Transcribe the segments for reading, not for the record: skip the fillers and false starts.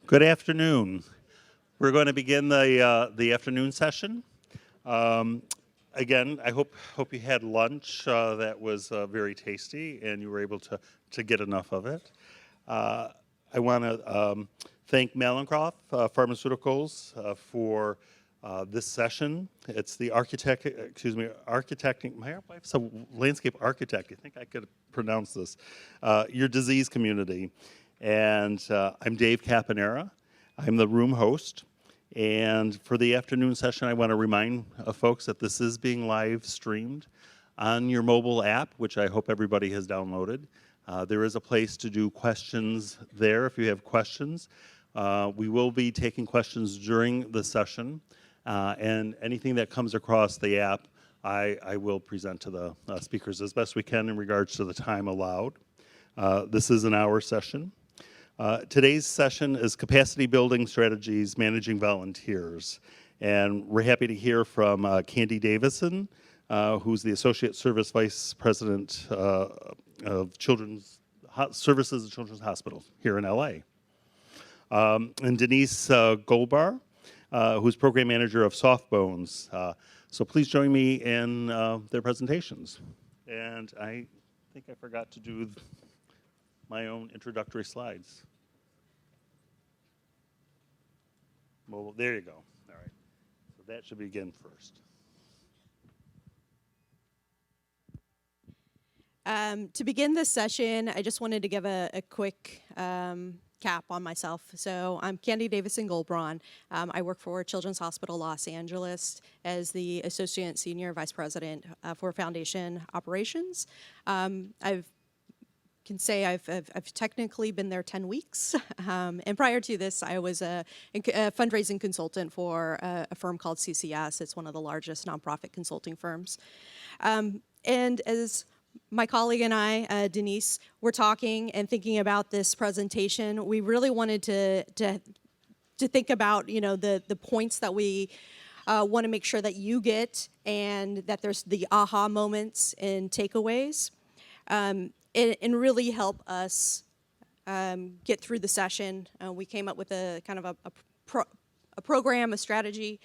Good afternoon. We're going to begin the afternoon session. Again, I hope you had lunch that was very tasty and you were able to get enough of it. I want to thank Mallinckrodt Pharmaceuticals for this session. It's the architecting. My wife's a landscape architect. I think I could pronounce this. Your disease community. And I'm Dave Caponera. I'm the room host. And for the afternoon session, I want to remind folks that this is being live streamed on your mobile app, which I hope everybody has downloaded. There is a place to do questions there if you have questions. We will be taking questions during the session. And anything that comes across the app, I will present to the speakers as best we can in regards to the time allowed. This is an hour session. Today's session is Capacity Building Strategies Managing Volunteers. And we're happy to hear from Candie Davidson, who's the Associate Service Vice President of Children's Services at Children's Hospitals here in LA. And Denise Goldbronn, who's Program Manager of Softbones. So please join me in their presentations. And I think I forgot to do my own introductory slides. Well, there you go. All right. So that should begin first. To begin this session, I just wanted to give a quick cap on myself. So I'm Candie Davidson-Goldbronn. I work for Children's Hospital Los Angeles as the Associate Senior Vice President for Foundation Operations. Can say I've technically been there 10 weeks. And prior to this, I was a fundraising consultant for a firm called CCS. It's one of the largest nonprofit consulting firms. And as my colleague and I, Denise, were talking and thinking about this presentation, we really wanted to think about, the points that we want to make sure that you get and that there's the aha moments and takeaways. And really help us get through the session. We came up with a kind of a program, a strategy,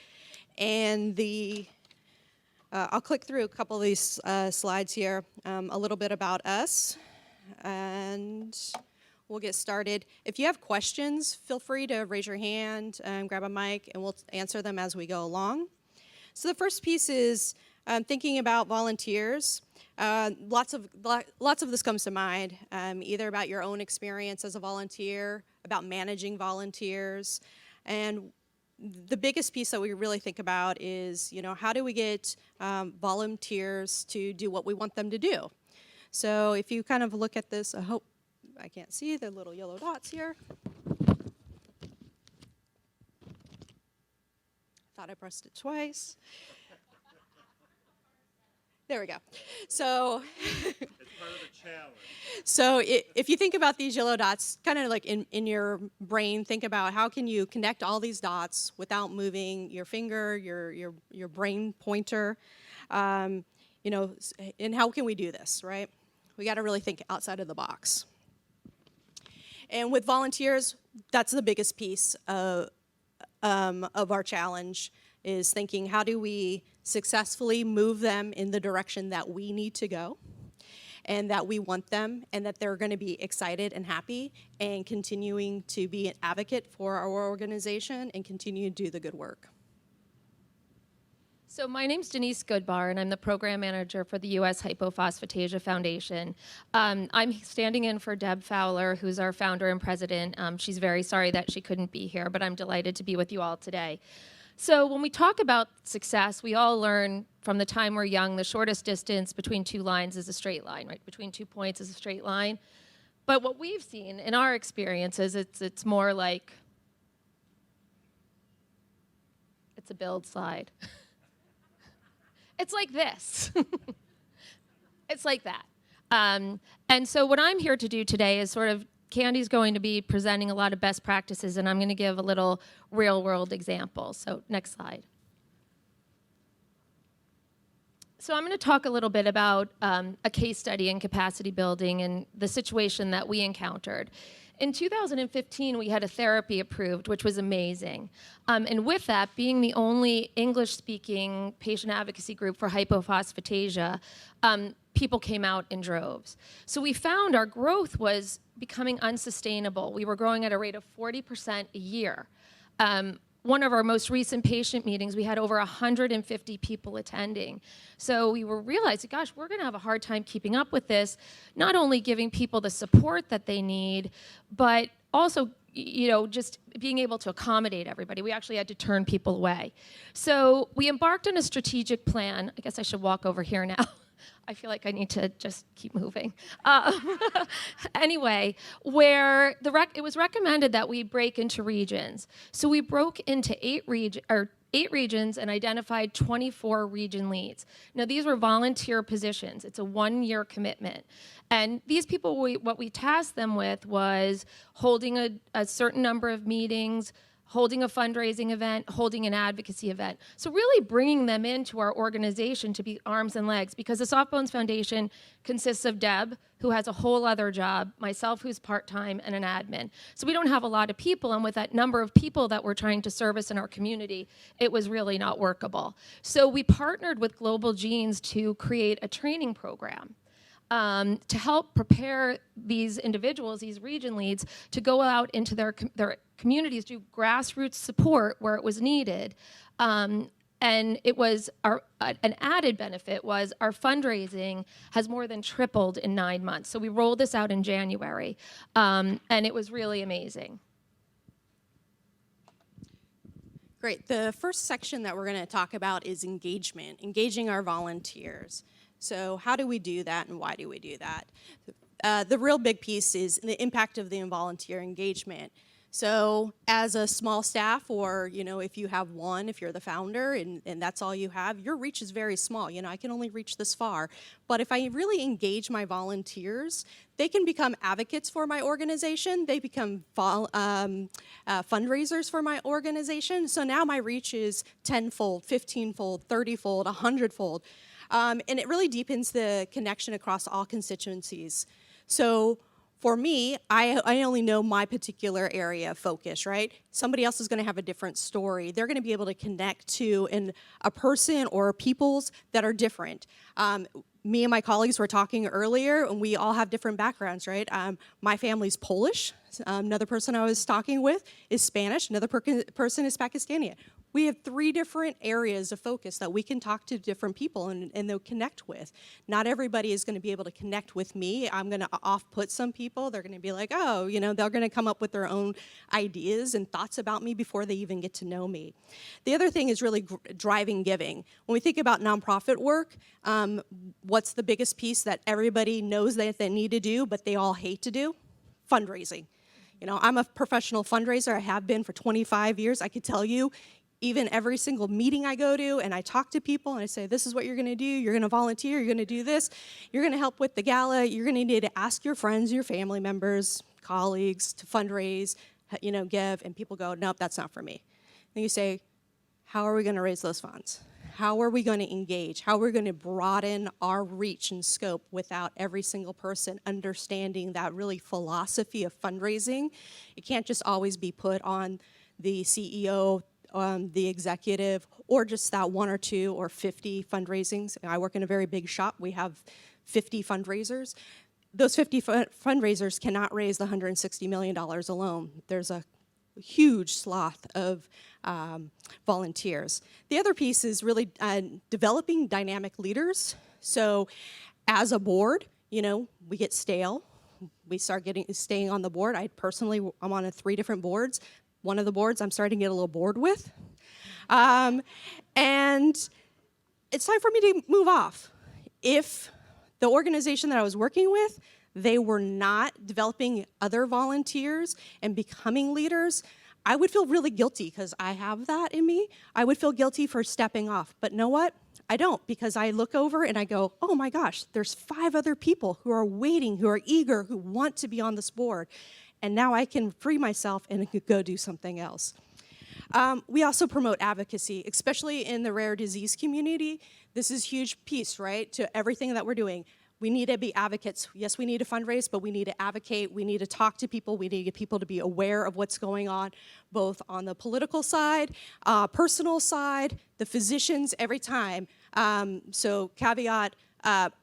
and I'll click through a couple of these slides here, a little bit about us, and we'll get started. If you have questions, feel free to raise your hand and grab a mic, and we'll answer them as we go along. So the first piece is thinking about volunteers. Lots of this comes to mind, either about your own experience as a volunteer, about managing volunteers, and the biggest piece that we really think about is, how do we get volunteers to do what we want them to do? So if you kind of look at this, I hope I can't see the little yellow dots here. Thought I pressed it twice. There we go. So it's part of the challenge. So if you think about these yellow dots, kind of like in your brain, think about how can you connect all these dots without moving your finger, your brain pointer, and how can we do this, right? We got to really think outside of the box. And with volunteers, that's the biggest piece of our challenge, is thinking how do we successfully move them in the direction that we need to go and that we want them, and that they're going to be excited and happy and continuing to be an advocate for our organization and continue to do the good work. So my name's Denise Goldbronn, and I'm the program manager for the U.S. Hypophosphatasia Foundation. I'm standing in for Deb Fowler, who's our founder and president. She's very sorry that she couldn't be here, but I'm delighted to be with you all today. So when we talk about success, we all learn from the time we're young, the shortest distance between two lines is a straight line, right? Between 2 points is a straight line. But what we've seen in our experiences, it's more like, it's a build slide. It's like this. It's like that. And so what I'm here to do today is sort of, Candie's going to be presenting a lot of best practices, and I'm going to give a little real-world example. So next slide. So I'm going to talk a little bit about a case study in capacity building and the situation that we encountered. In 2015, we had a therapy approved, which was amazing. And with that, being the only English-speaking patient advocacy group for hypophosphatasia, people came out in droves. So we found our growth was becoming unsustainable. We were growing at a rate of 40% a year. One of our most recent patient meetings, we had over 150 people attending. So we were realizing, gosh, we're going to have a hard time keeping up with this, not only giving people the support that they need, but also, just being able to accommodate everybody. We actually had to turn people away. So we embarked on a strategic plan. I guess I should walk over here now. I feel like I need to just keep moving. Anyway, where it was recommended that we break into regions. So we broke into 8 regions and identified 24 region leads. Now, these were volunteer positions. It's a 1-year commitment. And these people, what we tasked them with was holding a certain number of meetings, holding a fundraising event, holding an advocacy event. So really bringing them into our organization to be arms and legs, because the Soft Bones Foundation consists of Deb, who has a whole other job, myself, who's part-time, and an admin. So we don't have a lot of people, and with that number of people that we're trying to service in our community, it was really not workable. So we partnered with Global Genes to create a training program to help prepare these individuals, these region leads, to go out into their communities, do grassroots support where it was needed. And it was an added benefit was our fundraising has more than tripled in 9 months. So we rolled this out in January, and it was really amazing. Great. The first section that we're going to talk about is engagement, engaging our volunteers. So how do we do that, and why do we do that? The real big piece is the impact of the volunteer engagement. So as a small staff, or if you have one, if you're the founder and that's all you have, your reach is very small. I can only reach this far. But if I really engage my volunteers, they can become advocates for my organization. They become fundraisers for my organization. So now my reach is 10-fold, 15-fold, 30-fold, 100-fold. And it really deepens the connection across all constituencies. So for me, I only know my particular area of focus, right? Somebody else is going to have a different story. They're going to be able to connect to a person or peoples that are different. Me and my colleagues were talking earlier, and we all have different backgrounds, right? My family's Polish. Another person I was talking with is Spanish. Another person is Pakistani. We have 3 different areas of focus that we can talk to different people and they'll connect with. Not everybody is going to be able to connect with me. I'm going to off-put some people. They're going to be like, oh, they're going to come up with their own ideas and thoughts about me before they even get to know me. The other thing is really driving giving. When we think about nonprofit work, what's the biggest piece that everybody knows that they need to do, but they all hate to do? Fundraising. I'm a professional fundraiser. I have been for 25 years. I could tell you, even every single meeting I go to and I talk to people and I say, this is what you're going to do. You're going to volunteer. You're going to do this. You're going to help with the gala. You're going to need to ask your friends, your family members, colleagues to fundraise, give. And people go, nope, that's not for me. And you say, how are we going to raise those funds? How are we going to engage? How are we going to broaden our reach and scope without every single person understanding that really philosophy of fundraising? It can't just always be put on the CEO, the executive, or just that 1 or 2 or 50 fundraisings. I work in a very big shop. We have 50 fundraisers. Those 50 fundraisers cannot raise the $160 million alone. There's a huge swath of volunteers. The other piece is really developing dynamic leaders. So as a board, we get stale. We start staying on the board. I'm on 3 different boards. One of the boards I'm starting to get a little bored with. And it's time for me to move off. If the organization that I was working with, they were not developing other volunteers and becoming leaders, I would feel really guilty because I have that in me. I would feel guilty for stepping off. But know what? I don't, because I look over and I go, oh my gosh, there's 5 other people who are waiting, who are eager, who want to be on this board. And now I can free myself and go do something else. We also promote advocacy, especially in the rare disease community. This is a huge piece, right, to everything that we're doing. We need to be advocates. Yes, we need to fundraise, but we need to advocate. We need to talk to people. We need to get people to be aware of what's going on, both on the political side, personal side, the physicians, every time. So caveat,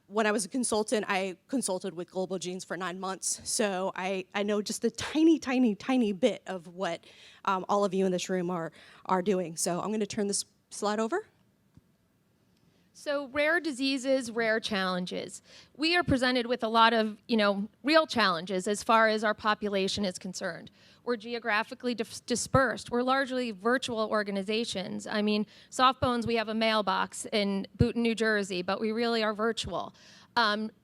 when I was a consultant, I consulted with Global Genes for 9 months. So I know just a tiny, tiny, tiny bit of what all of you in this room are doing. So I'm going to turn this slide over. So rare diseases, rare challenges. We are presented with a lot of, real challenges as far as our population is concerned. We're geographically dispersed. We're largely virtual organizations. I mean, Softbones, we have a mailbox in Boonton, New Jersey, but we really are virtual.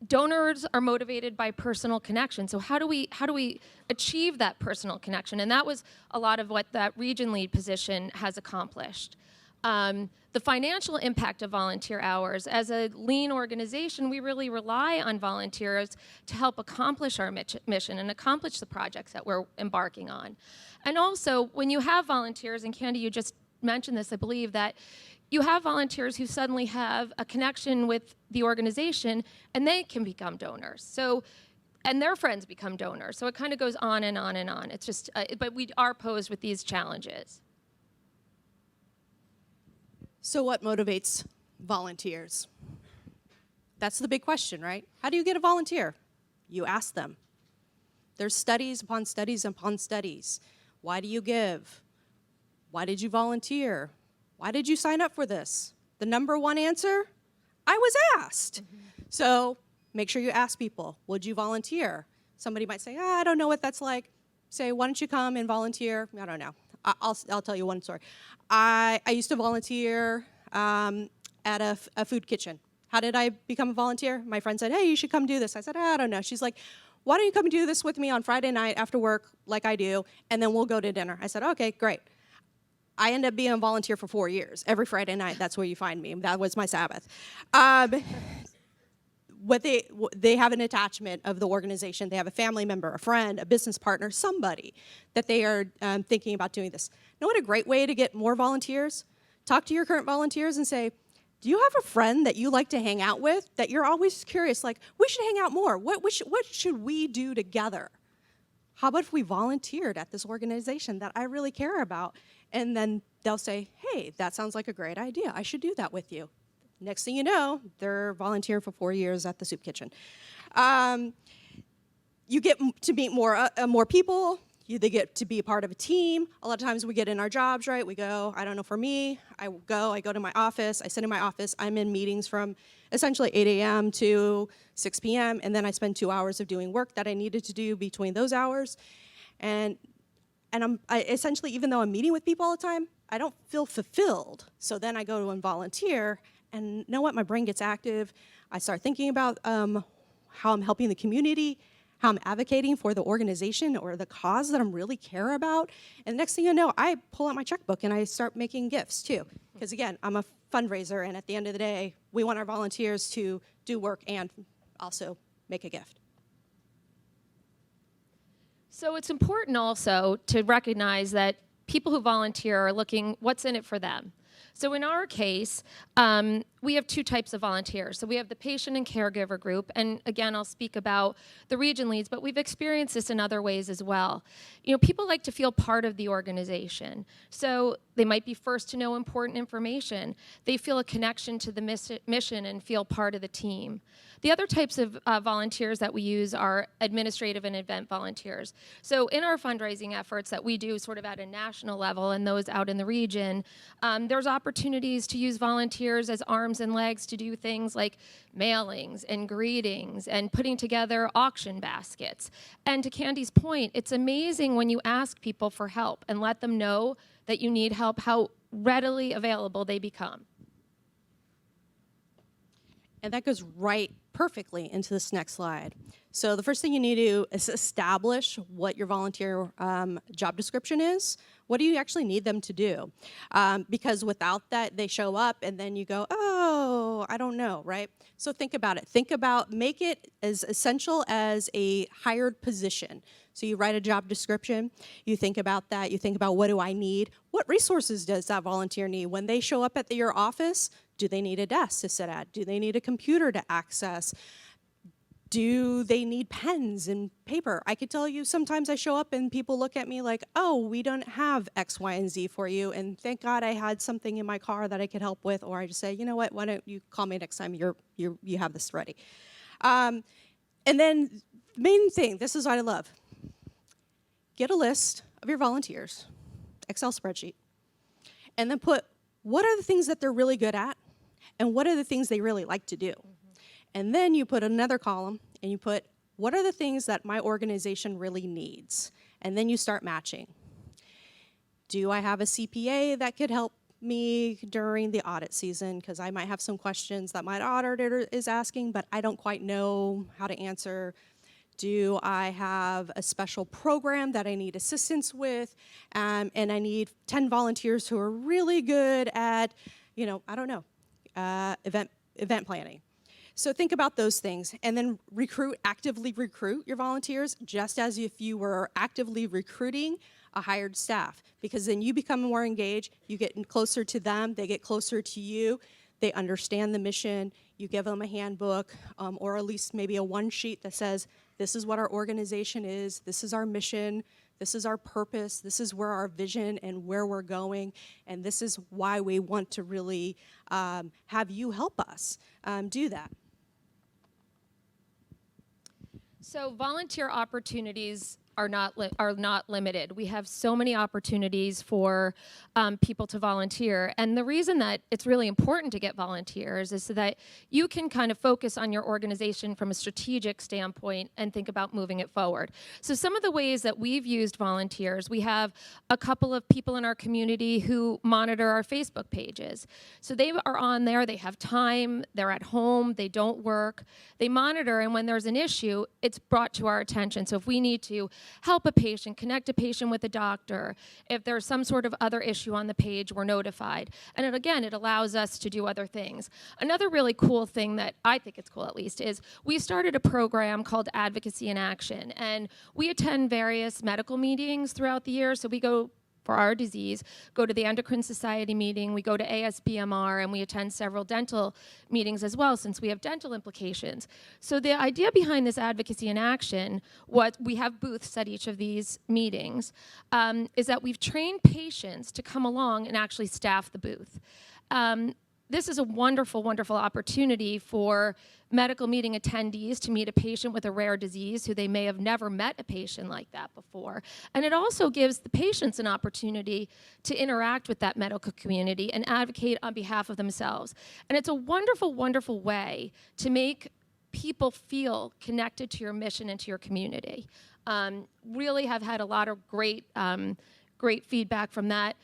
Donors are motivated by personal connection. So how do we achieve that personal connection? And that was a lot of what that region lead position has accomplished. The financial impact of volunteer hours. As a lean organization, we really rely on volunteers to help accomplish our mission and accomplish the projects that we're embarking on. And also, when you have volunteers, and Candie, you just mentioned this, I believe, that you have volunteers who suddenly have a connection with the organization, and they can become donors. So, and their friends become donors. So it kind of goes on and on and on. It's just, but we are posed with these challenges. So what motivates volunteers? That's the big question, right? How do you get a volunteer? You ask them. There's studies upon studies upon studies. Why do you give? Why did you volunteer? Why did you sign up for this? The number one answer, I was asked. So make sure you ask people, would you volunteer? Somebody might say, I don't know what that's like. Say, why don't you come and volunteer? I don't know. I'll tell you one story. I used to volunteer at a food kitchen. How did I become a volunteer? My friend said, hey, you should come do this. I said, I don't know. She's like, why don't you come do this with me on Friday night after work like I do, and then we'll go to dinner. I said, okay, great. I ended up being a volunteer for 4 years. Every Friday night, that's where you find me. That was my Sabbath. What they have an attachment of the organization. They have a family member, a friend, a business partner, somebody that they are thinking about doing this. You know what a great way to get more volunteers? Talk to your current volunteers and say, do you have a friend that you like to hang out with that you're always curious, like, we should hang out more. What should we do together? How about if we volunteered at this organization that I really care about? And then they'll say, hey, that sounds like a great idea. I should do that with you. Next thing you know, they're volunteering for 4 years at the soup kitchen. You get to meet more people. They get to be a part of a team. A lot of times we get in our jobs, right? We go, I don't know, for me, I go to my office. I sit in my office. I'm in meetings from essentially 8 a.m. to 6 p.m., and then I spend 2 hours of doing work that I needed to do between those hours. And I essentially, even though I'm meeting with people all the time, I don't feel fulfilled. So then I go and volunteer. And you know what? My brain gets active. I start thinking about how I'm helping the community, how I'm advocating for the organization or the cause that I really care about. And the next thing you know, I pull out my checkbook and I start making gifts too. Because again, I'm a fundraiser, and at the end of the day, we want our volunteers to do work and also make a gift. So it's important also to recognize that people who volunteer are looking what's in it for them. So in our case, we have two types of volunteers. So we have the patient and caregiver group, and again, I'll speak about the region leads, but we've experienced this in other ways as well. People like to feel part of the organization. So they might be first to know important information. They feel a connection to the mission and feel part of the team. The other types of volunteers that we use are administrative and event volunteers. So in our fundraising efforts that we do sort of at a national level and those out in the region, there's opportunities to use volunteers as arms and legs to do things like mailings and greetings and putting together auction baskets. And to Candie's point, it's amazing when you ask people for help and let them know that you need help, how readily available they become. And that goes right perfectly into this next slide. So the first thing you need to do is establish what your volunteer job description is. What do you actually need them to do? Because without that, they show up and then you go, oh, I don't know, right? So think about it. Make it as essential as a hired position. So you write a job description, you think about that, you think about what do I need? What resources does that volunteer need? When they show up at your office, do they need a desk to sit at? Do they need a computer to access? Do they need pens and paper? I could tell you sometimes I show up and people look at me like, oh, we don't have X, Y, and Z for you. And thank God I had something in my car that I could help with. Or I just say, you know what, why don't you call me next time you have this ready. And then main thing, this is what I love. Get a list of your volunteers, Excel spreadsheet, and then put what are the things that they're really good at and what are the things they really like to do. And then you put another column and you put, what are the things that my organization really needs? And then you start matching. Do I have a CPA that could help me during the audit season? Because I might have some questions that my auditor is asking, but I don't quite know how to answer. Do I have a special program that I need assistance with? And I need 10 volunteers who are really good at, I don't know, event planning. So think about those things, and then actively recruit your volunteers just as if you were actively recruiting a hired staff, because then you become more engaged, you get closer to them, they get closer to you, they understand the mission, you give them a handbook, or at least maybe a one sheet that says, this is what our organization is, this is our mission, this is our purpose, this is where our vision and where we're going, and this is why we want to really have you help us do that. So volunteer opportunities are not limited. We have so many opportunities for people to volunteer. And the reason that it's really important to get volunteers is so that you can kind of focus on your organization from a strategic standpoint and think about moving it forward. So some of the ways that we've used volunteers, we have a couple of people in our community who monitor our Facebook pages. So they are on there, they have time, they're at home, they don't work, they monitor, and when there's an issue, it's brought to our attention. So if we need to help a patient, connect a patient with a doctor. If there's some sort of other issue on the page, we're notified. And it allows us to do other things. Another really cool thing that I think it's cool at least is we started a program called Advocacy in Action. And we attend various medical meetings throughout the year. So we go for our disease, go to the Endocrine Society meeting, we go to ASBMR, and we attend several dental meetings as well, since we have dental implications. So the idea behind this Advocacy in Action, what we have booths at each of these meetings, is that we've trained patients to come along and actually staff the booth. This is a wonderful, wonderful opportunity for medical meeting attendees to meet a patient with a rare disease who they may have never met a patient like that before. And it also gives the patients an opportunity to interact with that medical community and advocate on behalf of themselves. And it's a wonderful, wonderful way to make people feel connected to your mission and to your community. Really have had a lot of great feedback from that.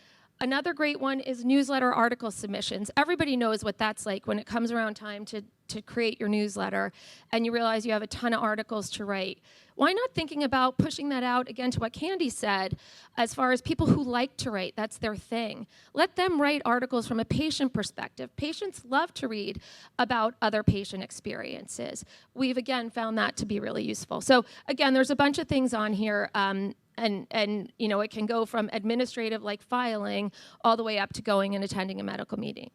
Another great one is newsletter article submissions. Everybody knows what that's like when it comes around time to create your newsletter and you realize you have a ton of articles to write. Why not thinking about pushing that out, again, to what Candie said, as far as people who like to write, that's their thing. Let them write articles from a patient perspective. Patients love to read about other patient experiences. We've, again, found that to be really useful. So, again, there's a bunch of things on here. And it can go from administrative, like filing, all the way up to going and attending a medical meeting.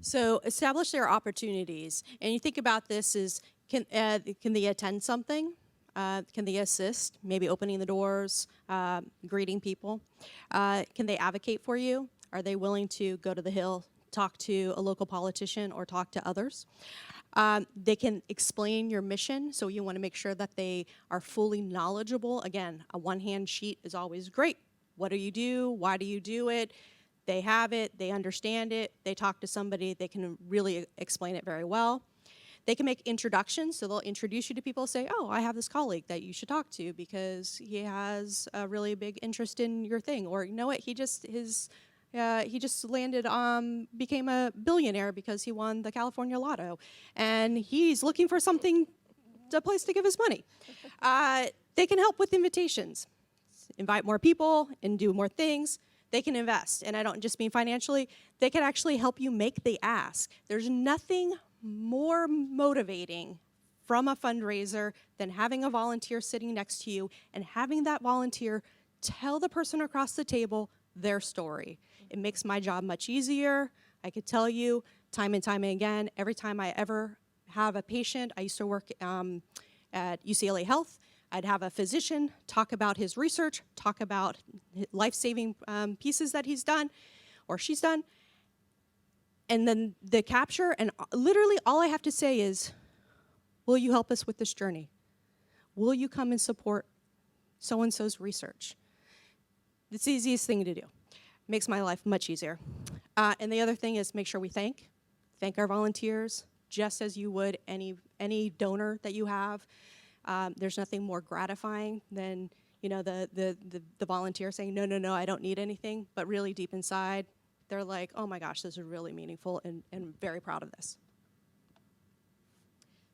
So establish their opportunities. And you think about this as, can they attend something? Can they assist? Maybe opening the doors, greeting people. Can they advocate for you? Are they willing to go to the Hill, talk to a local politician, or talk to others? They can explain your mission, so you want to make sure that they are fully knowledgeable. Again, a one-hand sheet is always great. What do you do? Why do you do it? They have it, they understand it, they talk to somebody, they can really explain it very well. They can make introductions, so they'll introduce you to people, say, oh, I have this colleague that you should talk to because he has a really big interest in your thing. Or, you know what, he just landed, became a billionaire because he won the California Lotto. And he's looking for a place to give his money. They can help with invitations, invite more people and do more things. They can invest, and I don't just mean financially. They can actually help you make the ask. There's nothing more motivating from a fundraiser than having a volunteer sitting next to you and having that volunteer tell the person across the table their story. It makes my job much easier. I could tell you time and time again, every time I ever have a patient. I used to work at UCLA Health. I'd have a physician talk about his research, talk about life-saving pieces that he's done or she's done. And then the capture, and literally all I have to say is, will you help us with this journey? Will you come and support so-and-so's research? It's the easiest thing to do. Makes my life much easier. And the other thing is make sure we thank our volunteers, just as you would any donor that you have. There's nothing more gratifying than the volunteer saying, no, I don't need anything, but really deep inside, they're like, oh my gosh, this is really meaningful and very proud of this.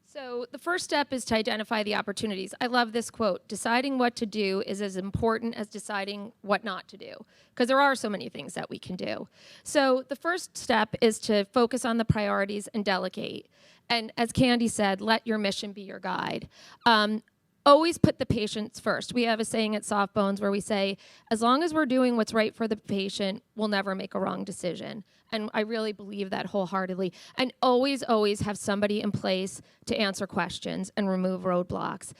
So the first step is to identify the opportunities. I love this quote: deciding what to do is as important as deciding what not to do, because there are so many things that we can do. So the first step is to focus on the priorities and delegate. And as Candie said, let your mission be your guide. Always put the patients first. We have a saying at Soft Bones where we say, as long as we're doing what's right for the patient, we'll never make a wrong decision. And I really believe that wholeheartedly. And always, always have somebody in place to answer questions and remove roadblocks.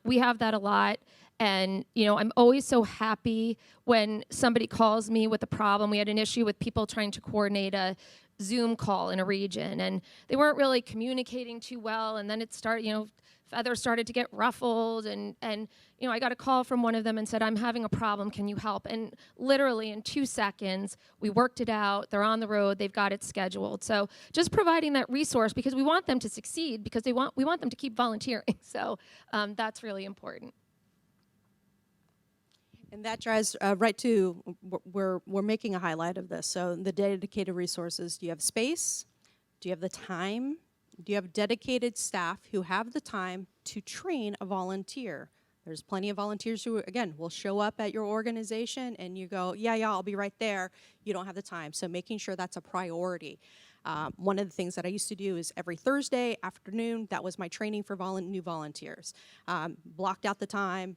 We have that a lot. And, I'm always so happy when somebody calls me with a problem. We had an issue with people trying to coordinate a Zoom call in a region, and they weren't really communicating too well. And then it started, feathers started to get ruffled, and I got a call from one of them and said, I'm having a problem, can you help? And literally in 2 seconds, we worked it out. They're on the road, they've got it scheduled. So just providing that resource, because we want them to succeed, because we want them to keep volunteering. So that's really important. And that drives right to, we're making a highlight of this. So the dedicated resources, do you have space? Do you have the time? Do you have dedicated staff who have the time to train a volunteer? There's plenty of volunteers who, again, will show up at your organization and you go, yeah, I'll be right there. You don't have the time. So making sure that's a priority. One of the things that I used to do is every Thursday afternoon, that was my training for new volunteers. Blocked out the time.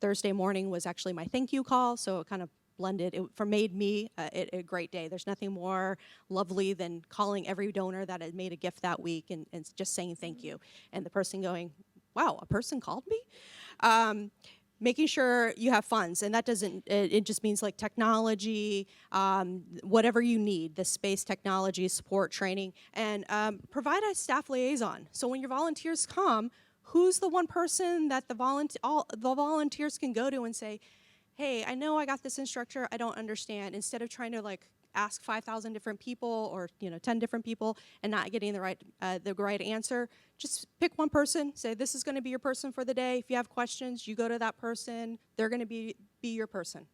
Thursday morning was actually my thank you call, so it kind of blended. It made me a great day. There's nothing more lovely than calling every donor that had made a gift that week and just saying thank you. And the person going, wow, a person called me? Making sure you have funds, and that doesn't, it just means like technology, whatever you need, the space, technology, support, training, and provide a staff liaison. So when your volunteers come, who's the one person that the volunteers can go to and say, hey, I know I got this instructor, I don't understand, instead of trying to ask 5,000 different people or 10 different people and not getting the right answer. Just pick one person, say this is going to be your person for the day. If you have questions, you go to that person. They're going to be your person.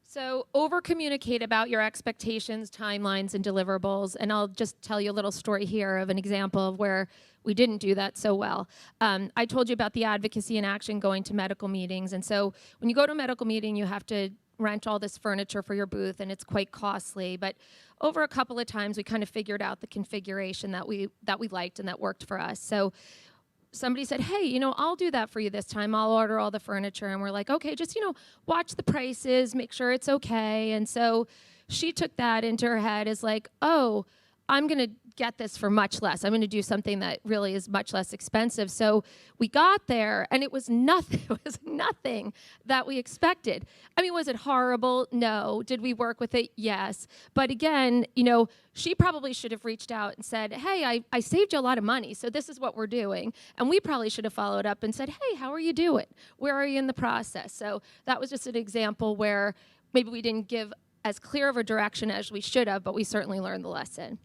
So over-communicate about your expectations, timelines, and deliverables. And I'll just tell you a little story here of an example of where we didn't do that so well. I told you about the advocacy in action going to medical meetings. And so when you go to a medical meeting, you have to rent all this furniture for your booth, and it's quite costly. But over a couple of times, we kind of figured out the configuration that we liked and that worked for us. So somebody said, hey, I'll do that for you this time. I'll order all the furniture. And we're like, okay, just, watch the prices, make sure it's okay. And so she took that into her head as like, oh, I'm going to get this for much less. I'm going to do something that really is much less expensive. So we got there, and it was nothing. It was nothing that we expected. I mean, was it horrible? No. Did we work with it? Yes. But again, she probably should have reached out and said, hey, I saved you a lot of money, so this is what we're doing. And we probably should have followed up and said, hey, how are you doing? Where are you in the process? So that was just an example where maybe we didn't give as clear of a direction as we should have, but we certainly learned the lesson.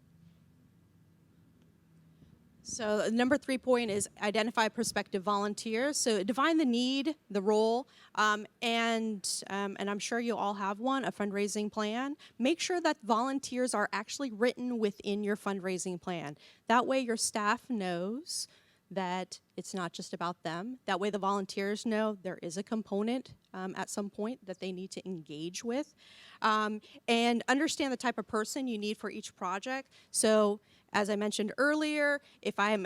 So number 3 point is identify prospective volunteers. So define the need, the role, and I'm sure you all have one, a fundraising plan. Make sure that volunteers are actually written within your fundraising plan. That way your staff knows that it's not just about them. That way the volunteers know there is a component at some point that they need to engage with. And understand the type of person you need for each project. So as I mentioned earlier, if I'm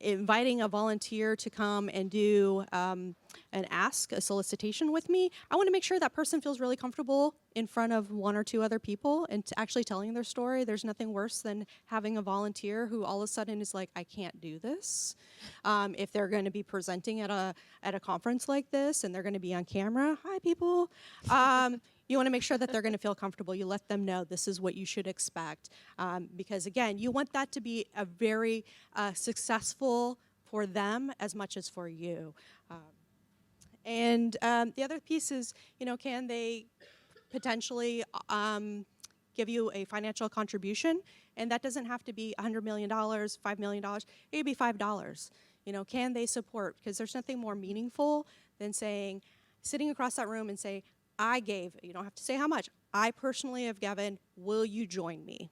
inviting a volunteer to come and do a solicitation with me, I want to make sure that person feels really comfortable in front of one or two other people and actually telling their story. There's nothing worse than having a volunteer who all of a sudden is like, I can't do this. If they're going to be presenting at a conference like this and they're going to be on camera, hi people. You want to make sure that they're going to feel comfortable. You let them know this is what you should expect. Because again, you want that to be a very successful for them as much as for you. And the other piece is, can they potentially give you a financial contribution? And that doesn't have to be $100 million, $5 million. It could be $5. Can they support? Because there's nothing more meaningful than sitting across that room and say, I gave. You don't have to say how much. I personally have given. Will you join me?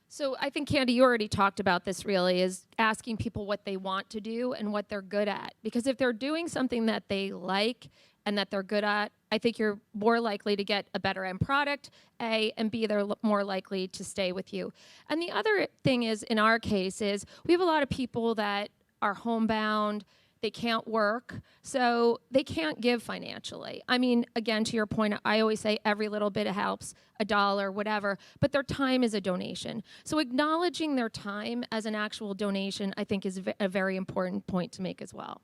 So I think, Candie, you already talked about this really, is asking people what they want to do and what they're good at. Because if they're doing something that they like and that they're good at, I think you're more likely to get a better end product, A, and B, they're more likely to stay with you. And the other thing is, in our case, is we have a lot of people that are homebound. They can't work, so they can't give financially. I mean, again, to your point, I always say every little bit helps, $1, whatever, but their time is a donation. So acknowledging their time as an actual donation, I think, is a very important point to make as well.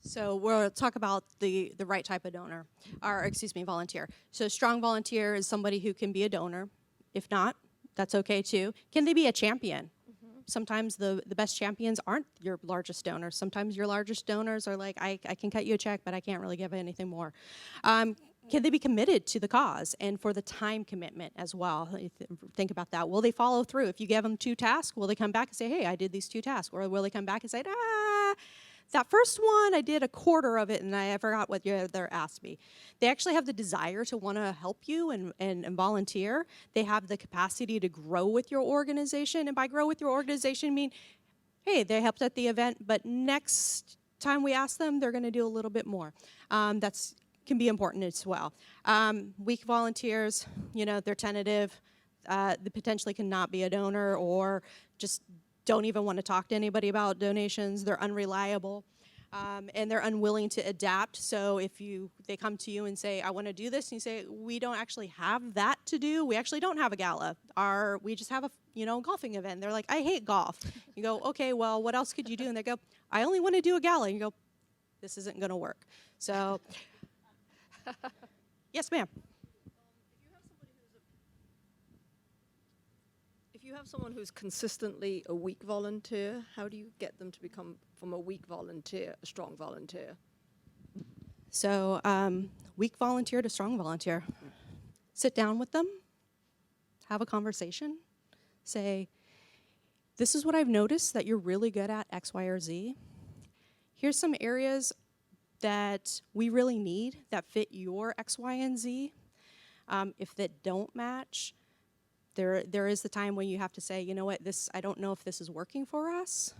So we'll talk about the right type of volunteer. So a strong volunteer is somebody who can be a donor. If not, that's okay too. Can they be a champion? Sometimes the best champions aren't your largest donors. Sometimes your largest donors are like, I can cut you a check, but I can't really give anything more. Can they be committed to the cause and for the time commitment as well? Think about that. Will they follow through? If you give them 2 tasks, will they come back and say, hey, I did these 2 tasks? Or will they come back and say, that first one, I did a quarter of it and I forgot what the other asked me. They actually have the desire to want to help you and volunteer. They have the capacity to grow with your organization. And by grow with your organization, I mean, hey, they helped at the event, but next time we ask them, they're going to do a little bit more. That's can be important as well. Weak volunteers, they're tentative. They potentially cannot be a donor or just don't even want to talk to anybody about donations. They're unreliable, and they're unwilling to adapt. So if they come to you and say, I want to do this, and you say, we don't actually have that to do. We actually don't have a gala. We just have a golfing event. They're like, I hate golf. You go, okay, well, what else could you do? And they go, I only want to do a gala. And you go, this isn't going to work. So, yes, ma'am. If you have someone who's consistently a weak volunteer, how do you get them to become from a weak volunteer a strong volunteer? So weak volunteer to strong volunteer. Sit down with them, have a conversation, say, this is what I've noticed that you're really good at X, Y, or Z. Here's some areas that we really need that fit your X, Y, and Z. If that don't match, there is the time when you have to say, you know what, I don't know if this is working for us.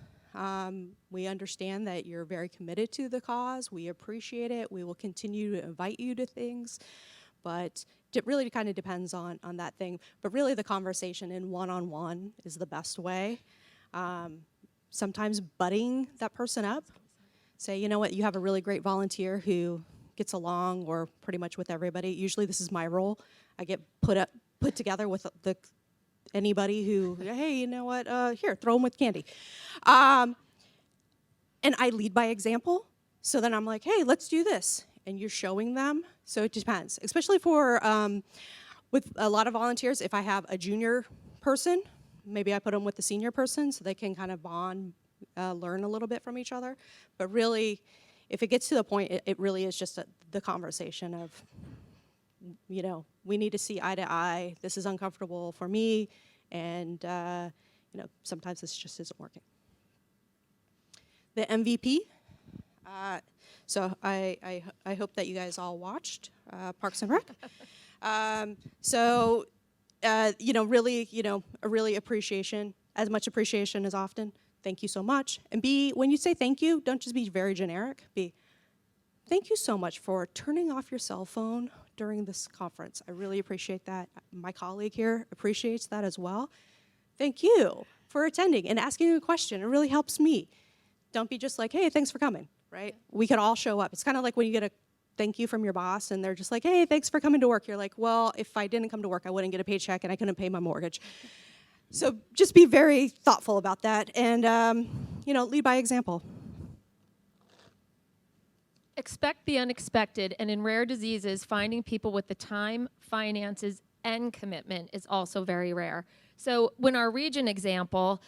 We understand that you're very committed to the cause. We appreciate it. We will continue to invite you to things. But it really kind of depends on that thing. But really the conversation in one-on-one is the best way. Sometimes butting that person up. Say, you know what, you have a really great volunteer who gets along or pretty much with everybody. Usually this is my role. I get put together with anybody who, hey, you know what, here, throw them with Candie. And I lead by example. So then I'm like, hey, let's do this. And you're showing them. So it depends. Especially for, with a lot of volunteers, if I have a junior person, maybe I put them with the senior person so they can kind of bond, learn a little bit from each other. But really, if it gets to the point, it really is just the conversation of, we need to see eye to eye. This is uncomfortable for me, and sometimes this just isn't working. The MVP. So I hope that you guys all watched Parks and Rec. Really, a really appreciation, as much appreciation as often. Thank you so much. And B, when you say thank you, don't just be very generic. Be, thank you so much for turning off your cell phone during this conference. I really appreciate that. My colleague here appreciates that as well. Thank you for attending and asking a question. It really helps me. Don't be just like, hey, thanks for coming, right? We could all show up. It's kind of like when you get a thank you from your boss and they're just like, hey, thanks for coming to work. You're like, well, if I didn't come to work, I wouldn't get a paycheck and I couldn't pay my mortgage. So just be very thoughtful about that and, lead by example. Expect the unexpected, and in rare diseases, finding people with the time, finances, and commitment is also very rare. So when our region example,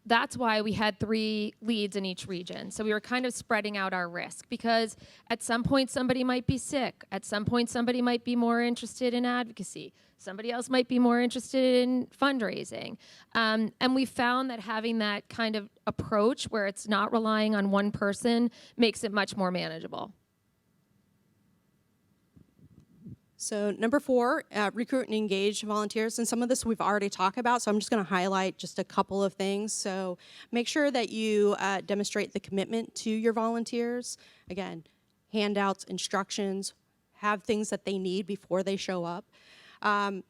that's why we had 3 leads in each region. So we were kind of spreading out our risk because at some point somebody might be sick. At some point somebody might be more interested in advocacy. Somebody else might be more interested in fundraising. And we found that having that kind of approach where it's not relying on one person makes it much more manageable. So number 4, recruit and engage volunteers. And some of this we've already talked about, so I'm just going to highlight just a couple of things. So make sure that you demonstrate the commitment to your volunteers. Again, handouts, instructions, have things that they need before they show up. And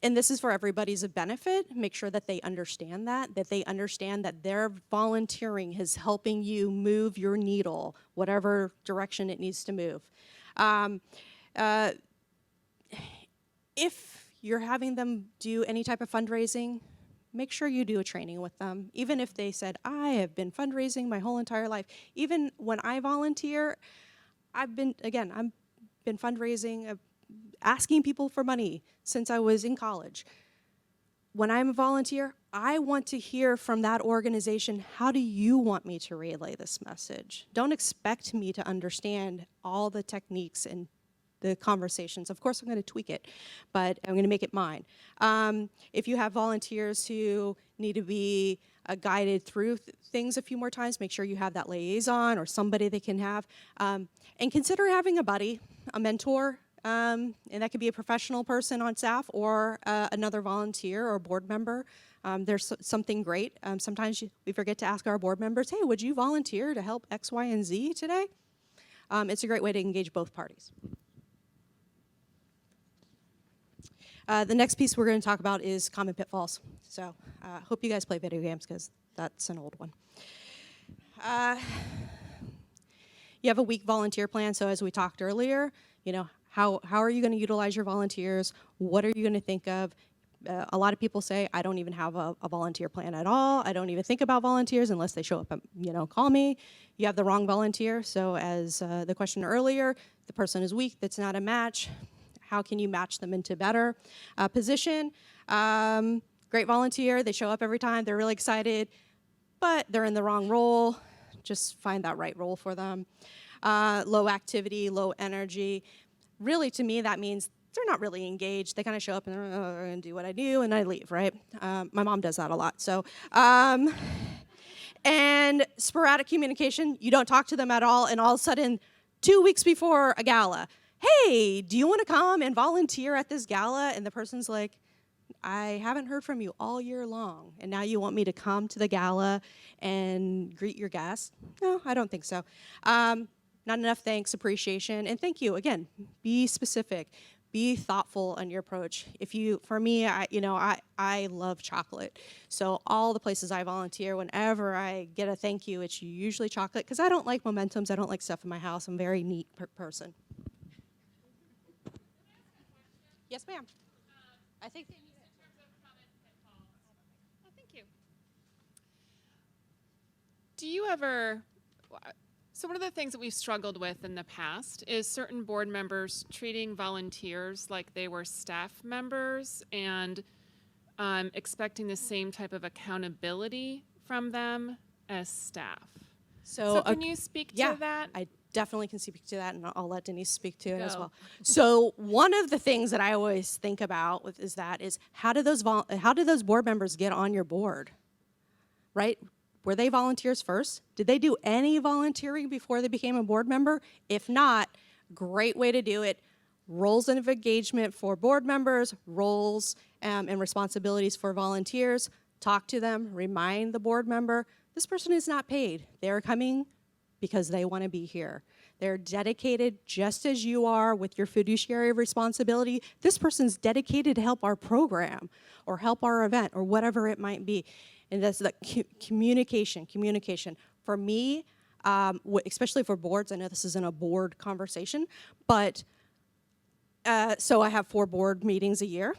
this is for everybody's benefit. Make sure that they understand that they understand that their volunteering is helping you move your needle, whatever direction it needs to move. If you're having them do any type of fundraising, make sure you do a training with them. Even if they said, I have been fundraising my whole entire life. Even when I volunteer, I've been fundraising, asking people for money since I was in college. When I'm a volunteer, I want to hear from that organization, how do you want me to relay this message? Don't expect me to understand all the techniques and the conversations. Of course, I'm going to tweak it, but I'm going to make it mine. If you have volunteers who need to be guided through things a few more times, make sure you have that liaison or somebody they can have. And consider having a buddy, a mentor, and that could be a professional person on staff or another volunteer or board member. There's something great. Sometimes we forget to ask our board members, hey, would you volunteer to help X, Y, and Z today? It's a great way to engage both parties. The next piece we're going to talk about is common pitfalls. So hope you guys play video games because that's an old one. You have a weak volunteer plan. So as we talked earlier, how are you going to utilize your volunteers? What are you going to think of? A lot of people say, I don't even have a volunteer plan at all. I don't even think about volunteers unless they show up and, call me. You have the wrong volunteer. So as the question earlier, the person is weak, that's not a match. How can you match them into better position? Great volunteer, they show up every time, they're really excited, but they're in the wrong role. Just find that right role for them. Low activity, low energy. Really, to me, that means they're not really engaged. They kind of show up and they're going to do what I do, and I leave, right? My mom does that a lot. So, and sporadic communication, you don't talk to them at all, and all of a sudden, 2 weeks before a gala, hey, do you want to come and volunteer at this gala? And the person's like, I haven't heard from you all year long, and now you want me to come to the gala and greet your guests? No, I don't think so. Not enough thanks, appreciation, and thank you. Again, be specific. Be thoughtful on your approach. For me, I love chocolate. So all the places I volunteer, whenever I get a thank you, it's usually chocolate, because I don't like momentums. I don't like stuff in my house. I'm a very neat person. Yes, ma'am. I think. Thank you. Do you ever? So one of the things that we've struggled with in the past is certain board members treating volunteers like they were staff members and expecting the same type of accountability from them as staff. So can you speak to that? I definitely can speak to that, and I'll let Denise speak to it as well. So one of the things that I always think about is how do those board members get on your board, right? Were they volunteers first? Did they do any volunteering before they became a board member? If not, great way to do it. Roles of engagement for board members, roles and responsibilities for volunteers. Talk to them, remind the board member, this person is not paid. They're coming because they want to be here. They're dedicated just as you are with your fiduciary responsibility. This person's dedicated to help our program or help our event or whatever it might be. And that's the communication. For me, especially for boards, I know this isn't a board conversation, but so I have 4 board meetings a year.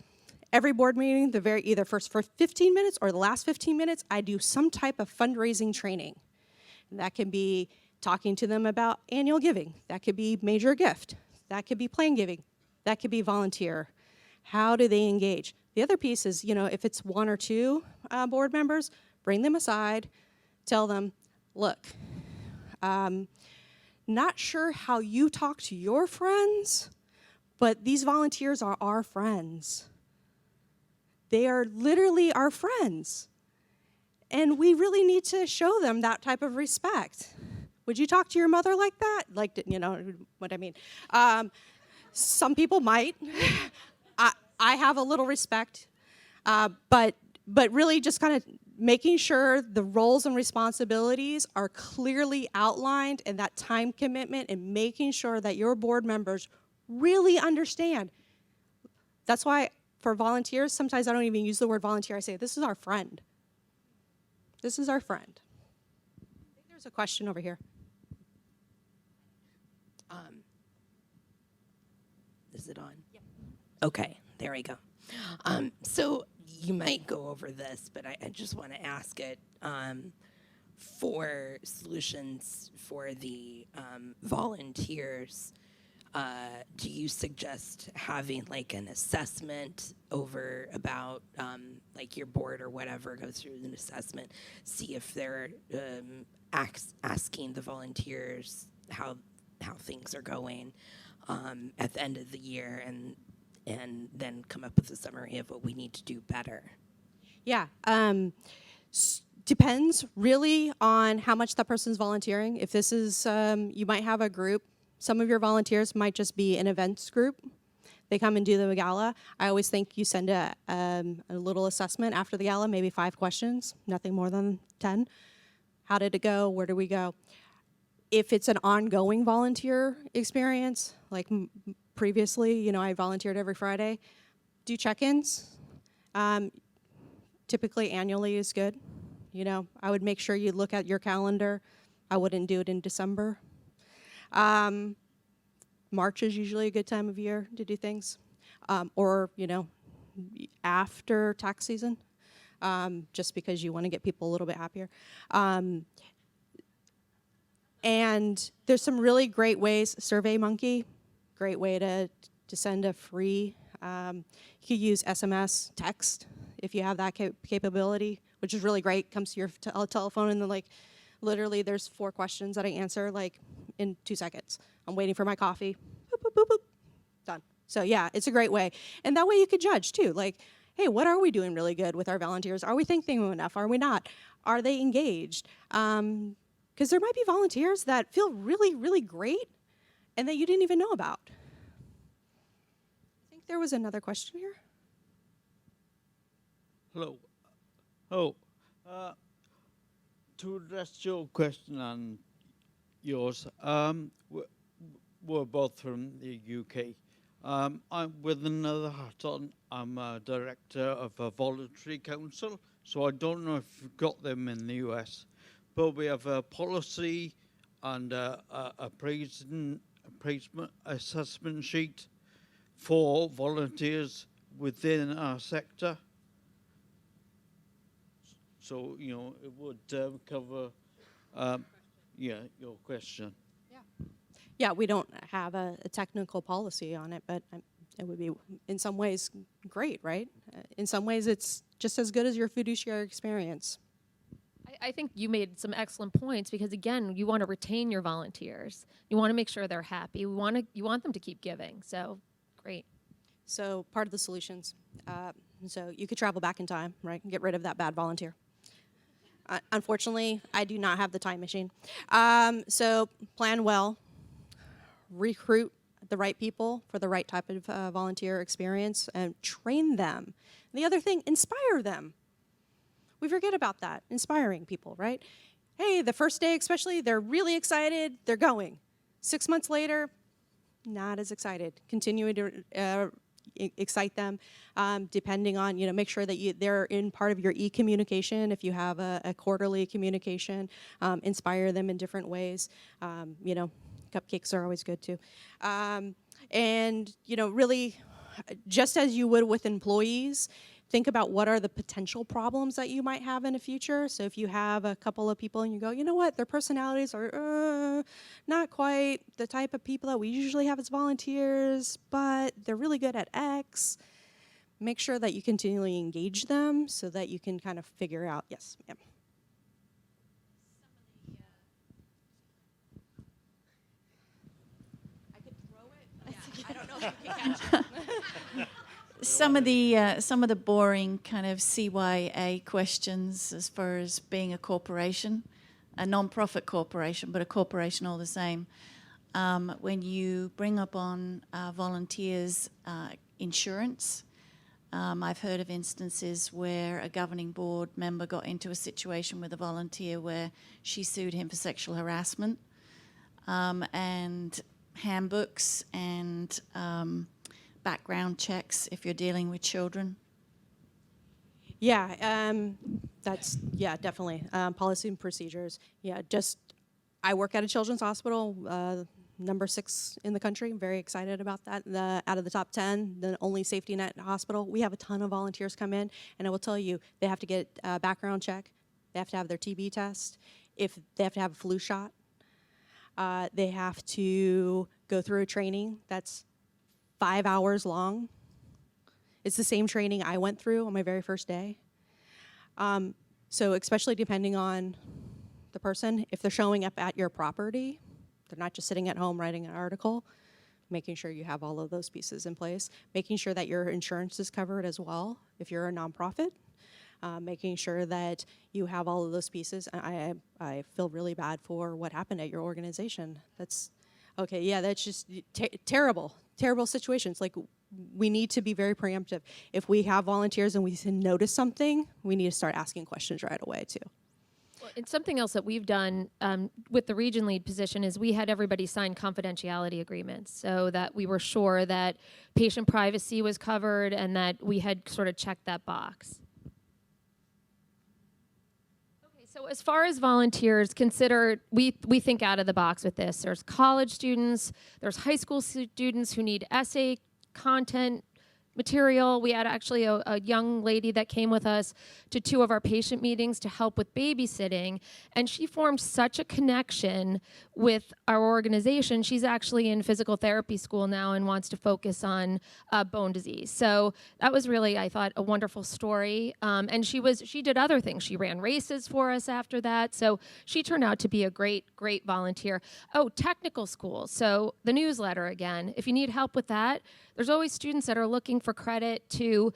Every board meeting, either first 15 minutes or the last 15 minutes, I do some type of fundraising training. And that can be talking to them about annual giving. That could be major gift. That could be plan giving. That could be volunteer. How do they engage? The other piece is, if it's 1 or 2 board members, bring them aside, tell them, look, not sure how you talk to your friends, but these volunteers are our friends. They are literally our friends. And we really need to show them that type of respect. Would you talk to your mother like that? Like, what I mean. Some people might. I have a little respect. But really just kind of making sure the roles and responsibilities are clearly outlined and that time commitment and making sure that your board members really understand. That's why for volunteers, sometimes I don't even use the word volunteer. I say, this is our friend. This is our friend. I think there's a question over here. Is it on? Yeah. Okay, there we go. So you might go over this, but I just want to ask it. For solutions for the volunteers, do you suggest having like an assessment over about like your board or whatever goes through an assessment, see if they're asking the volunteers how things are going at the end of the year, and then come up with a summary of what we need to do better? Yeah. Depends really on how much that person's volunteering. If this is, you might have a group. Some of your volunteers might just be an events group. They come and do the gala. I always think you send a little assessment after the gala, maybe 5 questions, nothing more than 10. How did it go? Where did we go? If it's an ongoing volunteer experience, like previously, I volunteered every Friday, do check-ins. Typically annually is good. I would make sure you look at your calendar. I wouldn't do it in December. March is usually a good time of year to do things. Or, after tax season, just because you want to get people a little bit happier. And there's some really great ways. SurveyMonkey, great way to send a free. You could use SMS text if you have that capability, which is really great. Comes to your telephone, and then literally there's 4 questions that I answer in 2 seconds. I'm waiting for my coffee. Boop, boop, boop, boop. Done. So yeah, it's a great way. And that way you could judge too. Hey, what are we doing really good with our volunteers? Are we thanking them enough? Are we not? Are they engaged? Because there might be volunteers that feel really, really great and that you didn't even know about. I think there was another question here. Hello. To address your question and yours, we're both from the UK. I'm with another hat on. I'm a director of a voluntary council, so I don't know if you've got them in the US, but we have a policy and a appraisement assessment sheet for volunteers within our sector. So, it would cover, your question. Yeah, we don't have a technical policy on it, but it would be in some ways great, right? In some ways, it's just as good as your fiduciary experience. I think you made some excellent points because, again, you want to retain your volunteers. You want to make sure they're happy. You want them to keep giving. So, great. So part of the solutions. So you could travel back in time, right, and get rid of that bad volunteer. Unfortunately, I do not have the time machine. So plan well. Recruit the right people for the right type of volunteer experience and train them. And the other thing, inspire them. We forget about that, inspiring people, right? Hey, the first day especially, they're really excited, they're going. 6 months later, not as excited. Continue to excite them, depending on, make sure that they're in part of your e-communication. If you have a quarterly communication, inspire them in different ways. Cupcakes are always good too. And, really, just as you would with employees, think about what are the potential problems that you might have in the future. So if you have a couple of people and you go, you know what, their personalities are not quite the type of people that we usually have as volunteers, but they're really good at X. Make sure that you continually engage them so that you can kind of figure out, yes, ma'am. I could throw it. Yeah, I don't know if you can catch it. Some of the boring kind of CYA questions as far as being a corporation, a non-profit corporation, but a corporation all the same. When you bring up on volunteers insurance, I've heard of instances where a governing board member got into a situation with a volunteer where she sued him for sexual harassment, and handbooks and background checks if you're dealing with children. Yeah, definitely. Policy and procedures. Yeah, I work at a children's hospital, number 6 in the country. I'm very excited about that. Out of the top 10, the only safety net hospital. We have a ton of volunteers come in, and I will tell you, they have to get a background check. They have to have their TB test. If they have to have a flu shot, they have to go through a training that's 5 hours long. It's the same training I went through on my very first day. So especially depending on the person, if they're showing up at your property, they're not just sitting at home writing an article, making sure you have all of those pieces in place, making sure that your insurance is covered as well if you're a nonprofit, making sure that you have all of those pieces. And I feel really bad for what happened at your organization. That's just terrible situations. Like, we need to be very preemptive. If we have volunteers and we notice something, we need to start asking questions right away too. Well, and something else that we've done with the region lead position is we had everybody sign confidentiality agreements so that we were sure that patient privacy was covered and that we had sort of checked that box. So as far as volunteers, consider, we think out of the box with this. There's college students, there's high school students who need essay content material. We had actually a young lady that came with us to 2 of our patient meetings to help with babysitting, and she formed such a connection with our organization. She's actually in physical therapy school now and wants to focus on bone disease. So that was really, I thought, a wonderful story. And she did other things. She ran races for us after that. So she turned out to be a great volunteer. Oh, technical school. So the newsletter again. If you need help with that, there's always students that are looking for credit to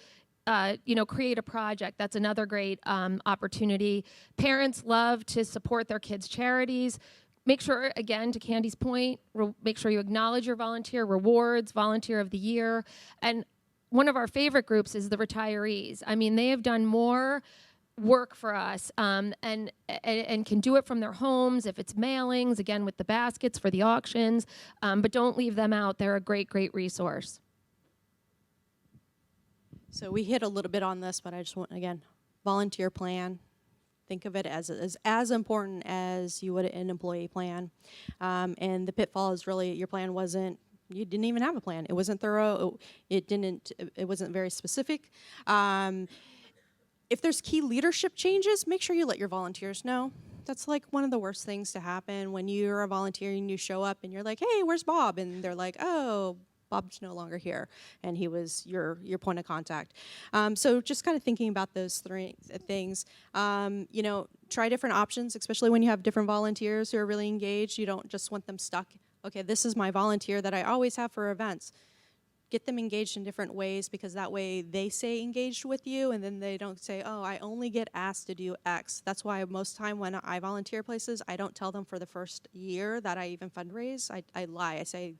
create a project. That's another great opportunity. Parents love to support their kids' charities. Make sure, again, to Candie's point, make sure you acknowledge your volunteer rewards, volunteer of the year. And one of our favorite groups is the retirees. I mean, they have done more work for us and can do it from their homes. If it's mailings, again, with the baskets for the auctions, but don't leave them out. They're a great resource. So we hit a little bit on this, but I just want, again, volunteer plan. Think of it as important as you would an employee plan. And the pitfall is really, your plan you didn't even have a plan. It wasn't thorough. It wasn't very specific. If there's key leadership changes, make sure you let your volunteers know. That's like one of the worst things to happen when you're a volunteer and you show up and you're like, hey, where's Bob? And they're like, oh, Bob's no longer here, and he was your point of contact. So just kind of thinking about those 3 things. Try different options, especially when you have different volunteers who are really engaged. You don't just want them stuck. Okay, this is my volunteer that I always have for events. Get them engaged in different ways, because that way they stay engaged with you, and then they don't say, oh, I only get asked to do X. That's why most time when I volunteer places, I don't tell them for the first year that I even fundraise. I lie. I say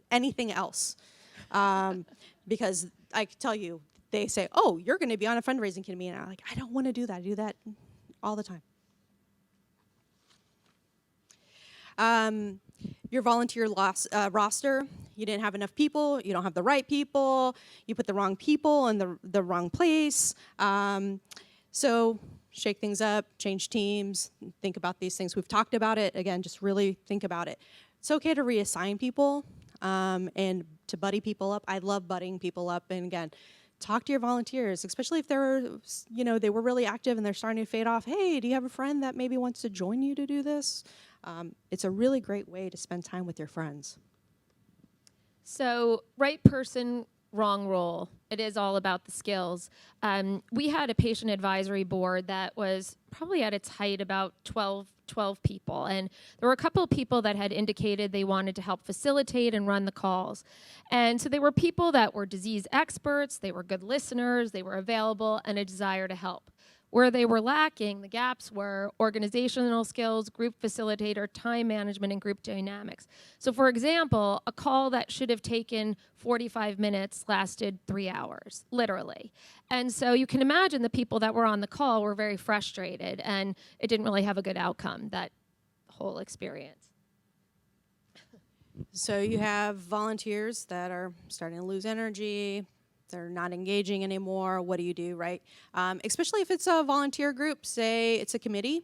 anything else. Because I can tell you, they say, oh, you're going to be on a fundraising committee. And I'm like, I don't want to do that. I do that all the time. Your volunteer roster, you didn't have enough people, you don't have the right people, you put the wrong people in the wrong place. So shake things up, change teams, think about these things. We've talked about it. Again, just really think about it. It's okay to reassign people and to buddy people up. I love budding people up. And again, talk to your volunteers, especially if they're, they were really active and they're starting to fade off. Hey, do you have a friend that maybe wants to join you to do this? It's a really great way to spend time with your friends. So, right person, wrong role. It is all about the skills. We had a patient advisory board that was probably at its height about 12 people. And there were a couple of people that had indicated they wanted to help facilitate and run the calls. And so they were people that were disease experts, they were good listeners, they were available, and a desire to help. Where they were lacking, the gaps were organizational skills, group facilitator, time management, and group dynamics. So for example, a call that should have taken 45 minutes lasted 3 hours, literally. And so you can imagine the people that were on the call were very frustrated, and it didn't really have a good outcome, that whole experience. So you have volunteers that are starting to lose energy, they're not engaging anymore. What do you do, right? Especially if it's a volunteer group, say it's a committee,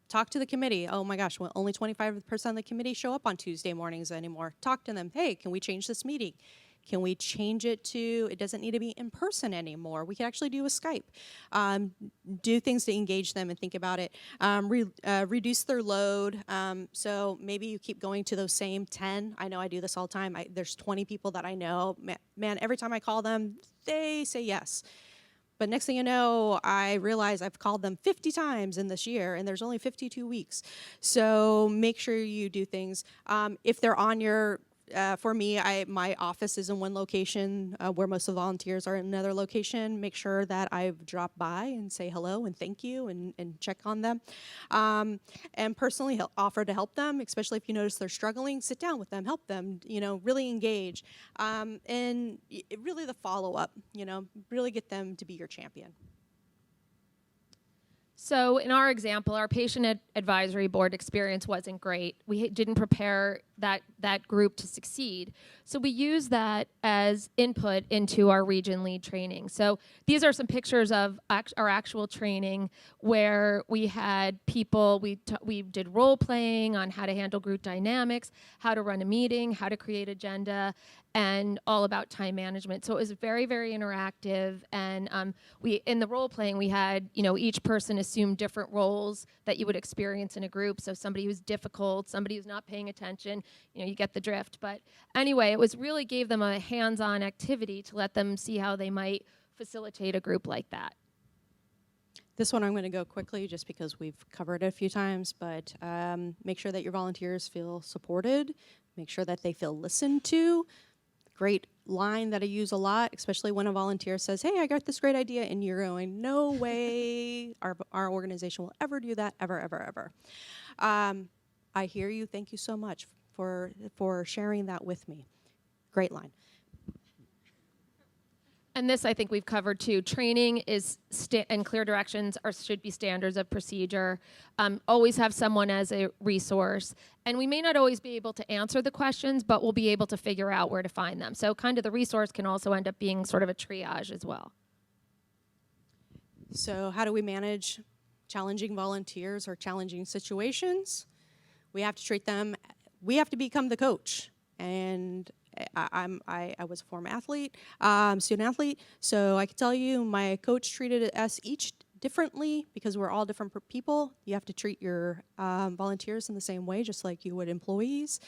talk to the committee. Oh my gosh, well, only 25% of the committee show up on Tuesday mornings anymore. Talk to them. Hey, can we change this meeting? Can we change it to, it doesn't need to be in person anymore. We can actually do a Skype. Do things to engage them and think about it. Reduce their load. So maybe you keep going to those same 10. I know I do this all the time. There's 20 people that I know. Man, every time I call them, they say yes. But next thing you know, I realize I've called them 50 times in this year, and there's only 52 weeks. So make sure you do things. If they're on your for me, my office is in one location where most of the volunteers are in another location. Make sure that I drop by and say hello and thank you and check on them. And personally offer to help them, especially if you notice they're struggling. Sit down with them, help them, really engage. And really the follow-up, really get them to be your champion. So in our example, our patient advisory board experience wasn't great. We didn't prepare that group to succeed. So we use that as input into our region lead training. So these are some pictures of our actual training where we had people, we did role playing on how to handle group dynamics, how to run a meeting, how to create agenda, and all about time management. So it was very, very interactive. And in the role playing, we had, each person assumed different roles that you would experience in a group. So somebody who's difficult, somebody who's not paying attention, you get the drift. But anyway, it was really gave them a hands-on activity to let them see how they might facilitate a group like that. This one I'm going to go quickly just because we've covered it a few times, but make sure that your volunteers feel supported, make sure that they feel listened to. Great line that I use a lot, especially when a volunteer says, hey, I got this great idea, and you're going, no way our organization will ever do that, ever, ever, ever. I hear you. Thank you so much for sharing that with me. Great line. And this I think we've covered too. Training is and clear directions should be standards of procedure. Always have someone as a resource. And we may not always be able to answer the questions, but we'll be able to figure out where to find them. So kind of the resource can also end up being sort of a triage as well. So how do we manage challenging volunteers or challenging situations? We have to treat them, we have to become the coach. And I was a former athlete, student athlete, so I can tell you my coach treated us each differently because we're all different people. You have to treat your volunteers in the same way, just like you would employees.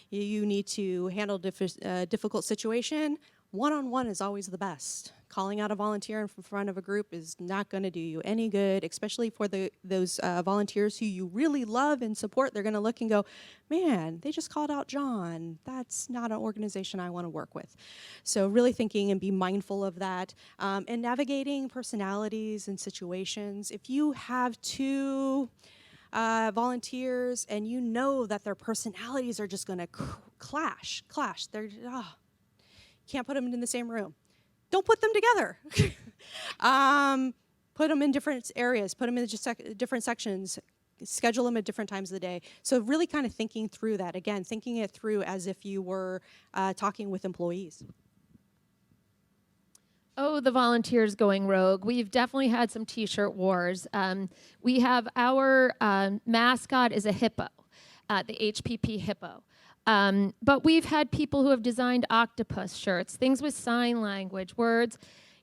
You need to handle difficult situation. One-on-one is always the best. Calling out a volunteer in front of a group is not going to do you any good, especially for those volunteers who you really love and support. They're going to look and go, man, they just called out John. That's not an organization I want to work with. So really thinking and be mindful of that. And navigating personalities and situations. If you have two volunteers and you know that their personalities are just going to clash. They're, can't put them in the same room. Don't put them together. Put them in different areas. Put them in just different sections. schedule them at different times of the day. So really kind of thinking through that. Again, thinking it through as if you were talking with employees. Oh, the volunteers going rogue. We've definitely had some T-shirt wars. We have our mascot is a hippo, the HPP hippo. But we've had people who have designed octopus shirts, things with sign language, words.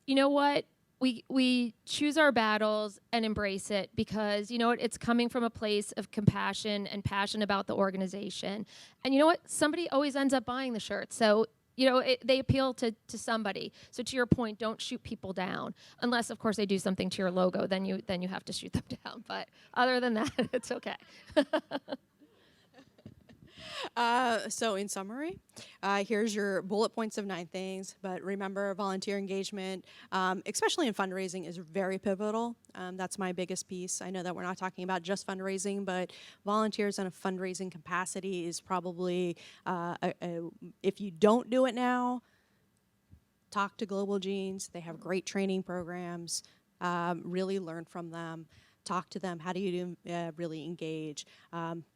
You know what? We choose our battles and embrace it because, you know what? It's coming from a place of compassion and passion about the organization. And you know what? Somebody always ends up buying the shirt. So you know, they appeal to somebody. So to your point, don't shoot people down. Unless, of course, they do something to your logo, then you have to shoot them down. But other than that, it's okay. So in summary, here's your bullet points of 9 things. But remember, volunteer engagement, especially in fundraising, is very pivotal. That's my biggest piece. I know that we're not talking about just fundraising, but volunteers in a fundraising capacity is probably, if you don't do it now, talk to Global Genes. They have great training programs. Really learn from them. Talk to them. How do you really engage?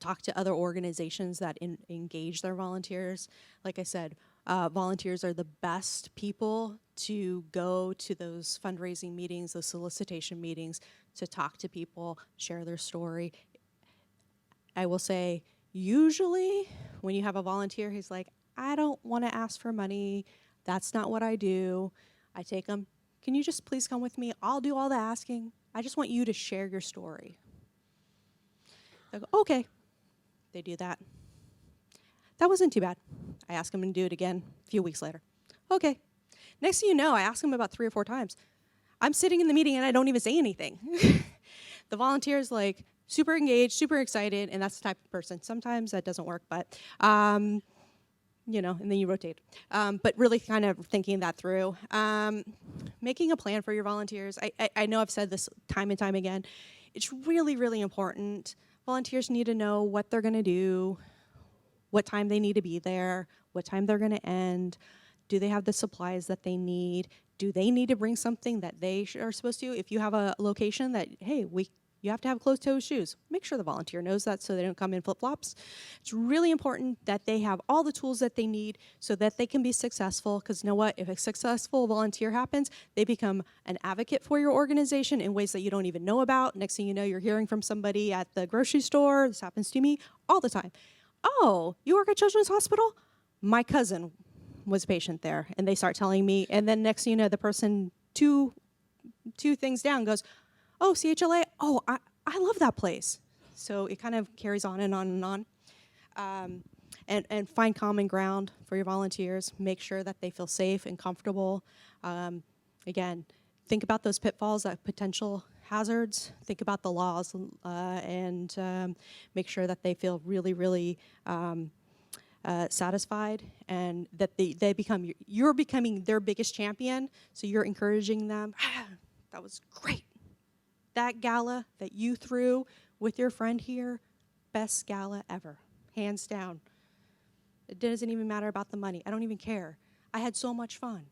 Talk to other organizations that engage their volunteers. Like I said, volunteers are the best people to go to those fundraising meetings, those solicitation meetings, to talk to people, share their story. I will say, usually when you have a volunteer who's like, I don't want to ask for money. That's not what I do. I take them, can you just please come with me? I'll do all the asking. I just want you to share your story. They go, okay. They do that. That wasn't too bad. I ask them to do it again a few weeks later. Okay. Next thing you know, I ask them about 3 or 4 times. I'm sitting in the meeting and I don't even say anything. The volunteer's like super engaged, super excited, and that's the type of person. Sometimes that doesn't work, but you know, and then you rotate. But really kind of thinking that through. Making a plan for your volunteers. I know I've said this time and time again. It's really, really important. Volunteers need to know what they're going to do, what time they need to be there, what time they're going to end. Do they have the supplies that they need? Do they need to bring something that they are supposed to? If you have a location that, hey, you have to have closed-toe shoes. Make sure the volunteer knows that so they don't come in flip-flops. It's really important that they have all the tools that they need so that they can be successful, because you know what? If a successful volunteer happens, they become an advocate for your organization in ways that you don't even know about. Next thing you know, you're hearing from somebody at the grocery store. This happens to me all the time. Oh, you work at Children's Hospital? My cousin was a patient there, and they start telling me, and then next thing you know, the person two things down goes, oh, CHLA, oh, I love that place. So it kind of carries on and on and on. And find common ground for your volunteers. Make sure that they feel safe and comfortable. Again, think about those pitfalls, that potential hazards. Think about the laws, and make sure that they feel really, really satisfied, and that you're becoming their biggest champion. So you're encouraging them. That was great. That gala that you threw with your friend here, best gala ever, hands down. It doesn't even matter about the money. I don't even care. I had so much fun.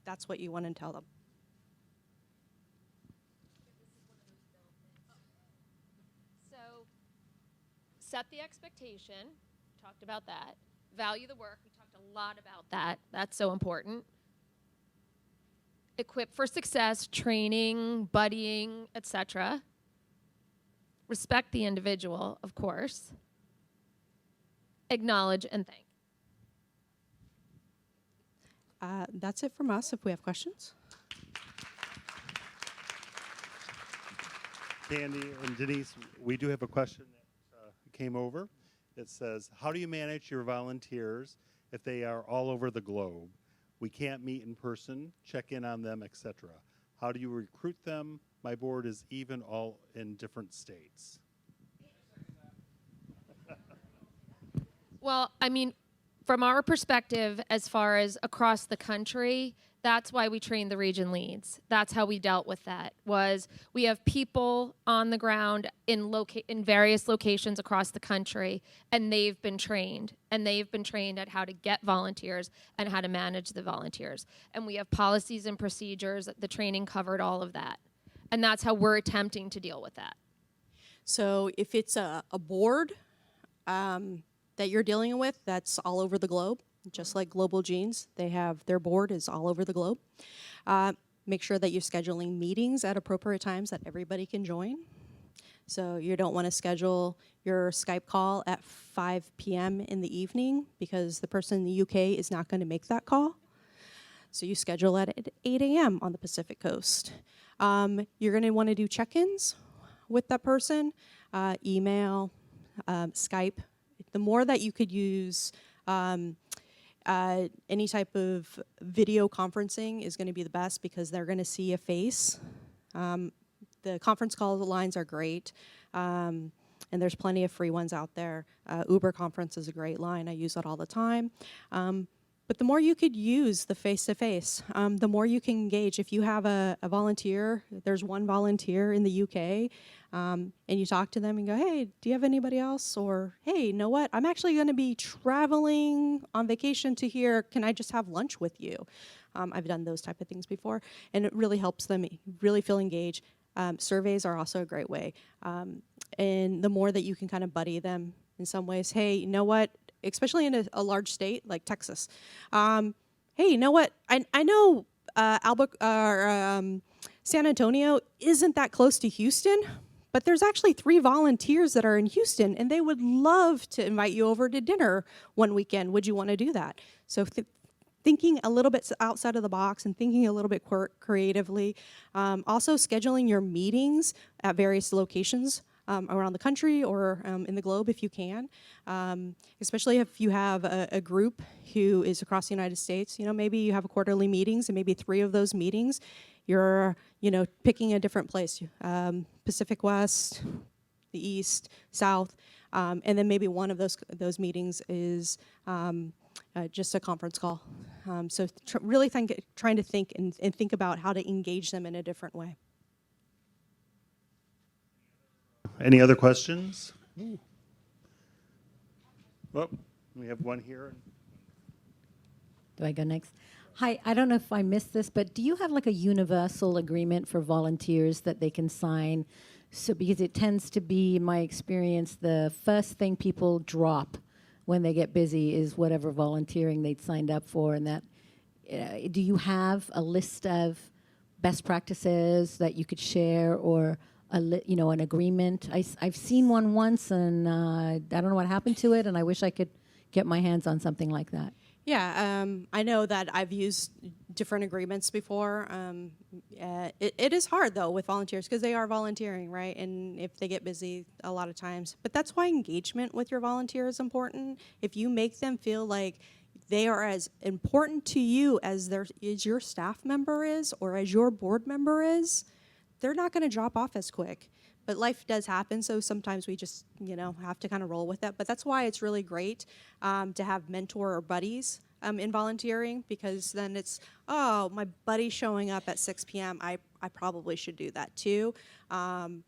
That's what you want to tell them. So set the expectation. We talked about that. Value the work. We talked a lot about that. That's so important. Equip for success, training, buddying, etc. Respect the individual, of course. Acknowledge and thank. That's it from us if we have questions. Candie and Denise, we do have a question that came over. It says, how do you manage your volunteers if they are all over the globe? We can't meet in person, check in on them, etc. How do you recruit them? My board is even all in different states. Well, I mean, from our perspective, as far as across the country, that's why we trained the region leads. That's how we dealt with that. Was we have people on the ground in various locations across the country, and they've been trained. And they've been trained at how to get volunteers and how to manage the volunteers. And we have policies and procedures. The training covered all of that. And that's how we're attempting to deal with that. So if it's a board that you're dealing with that's all over the globe, just like Global Genes, they have their board is all over the globe. Make sure that you're scheduling meetings at appropriate times that everybody can join. So you don't want to schedule your Skype call at 5 p.m. in the evening because the person in the UK is not going to make that call. So you schedule it at 8 a.m. on the Pacific Coast. You're going to want to do check-ins with that person, email, Skype. The more that you could use any type of video conferencing is going to be the best because they're going to see a face. The conference call lines are great, and there's plenty of free ones out there. Uber Conference is a great line. I use that all the time. But the more you could use the face-to-face, the more you can engage. If you have a volunteer, there's one volunteer in the UK, and you talk to them and go, hey, do you have anybody else? Or, hey, you know what? I'm actually going to be traveling on vacation to here. Can I just have lunch with you? I've done those type of things before, and it really helps them really feel engaged. Surveys are also a great way. And the more that you can kind of buddy them in some ways, hey, you know what? Especially in a large state like Texas. Hey, you know what? I know San Antonio isn't that close to Houston, but there's actually 3 volunteers that are in Houston, and they would love to invite you over to dinner one weekend. Would you want to do that? So thinking a little bit outside of the box and thinking a little bit creatively. Also scheduling your meetings at various locations around the country or in the globe if you can, especially if you have a group who is across the United States. Maybe you have quarterly meetings and maybe 3 of those meetings you're picking a different place, Pacific West, the East, South, and then maybe one of those meetings is just a conference call. So really trying to think and think about how to engage them in a different way. Any other questions? Well, we have one here. Do I go next? Hi, I don't know if I missed this, but do you have like a universal agreement for volunteers that they can sign? So because it tends to be, in my experience, the first thing people drop when they get busy is whatever volunteering they'd signed up for, and that, do you have a list of best practices that you could share, or an agreement? I've seen one once, and I don't know what happened to it, and I wish I could get my hands on something like that. Yeah, I know that I've used different agreements before. It is hard, though, with volunteers because they are volunteering, right? And if they get busy a lot of times. But that's why engagement with your volunteer is important. If you make them feel like they are as important to you as your staff member is or as your board member is, they're not going to drop off as quick. But life does happen, so sometimes we just, have to kind of roll with it. But that's why it's really great to have mentor or buddies in volunteering, because then it's, oh, my buddy's showing up at 6 p.m. I probably should do that too. And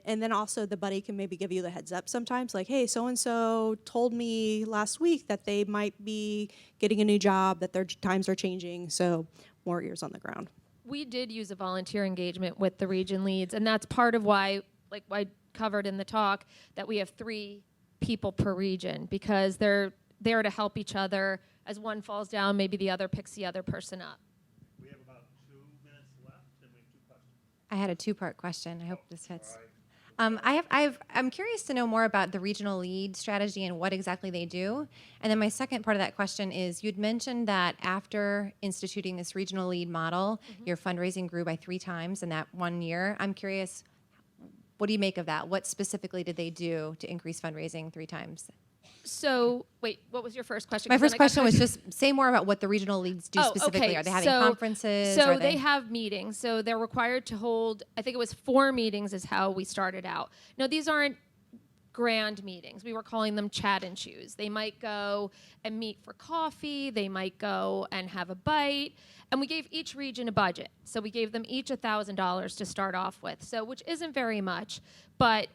then also the buddy can maybe give you the heads up sometimes, like, hey, so-and-so told me last week that they might be getting a new job, that their times are changing, so more ears on the ground. We did use a volunteer engagement with the region leads, and that's part of why, like I covered in the talk, that we have 3 people per region, because they're there to help each other. As one falls down, maybe the other picks the other person up. We have about 2 minutes left, and we have 2 questions. I had a 2-part question. I hope this fits. I'm curious to know more about the regional lead strategy and what exactly they do. And then my second part of that question is, you'd mentioned that after instituting this regional lead model, your fundraising grew by 3 times in that 1 year. I'm curious, what do you make of that? What specifically did they do to increase fundraising 3 times? So, wait, what was your first question? My first question was just say more about what the regional leads do specifically. Okay. Are they having conferences? So they have meetings. So they're required to hold, I think it was 4 meetings is how we started out. Now, these aren't grand meetings. We were calling them chat and choose. They might go and meet for coffee. They might go and have a bite. And we gave each region a budget. So we gave them each $1,000 to start off with, so which isn't very much. But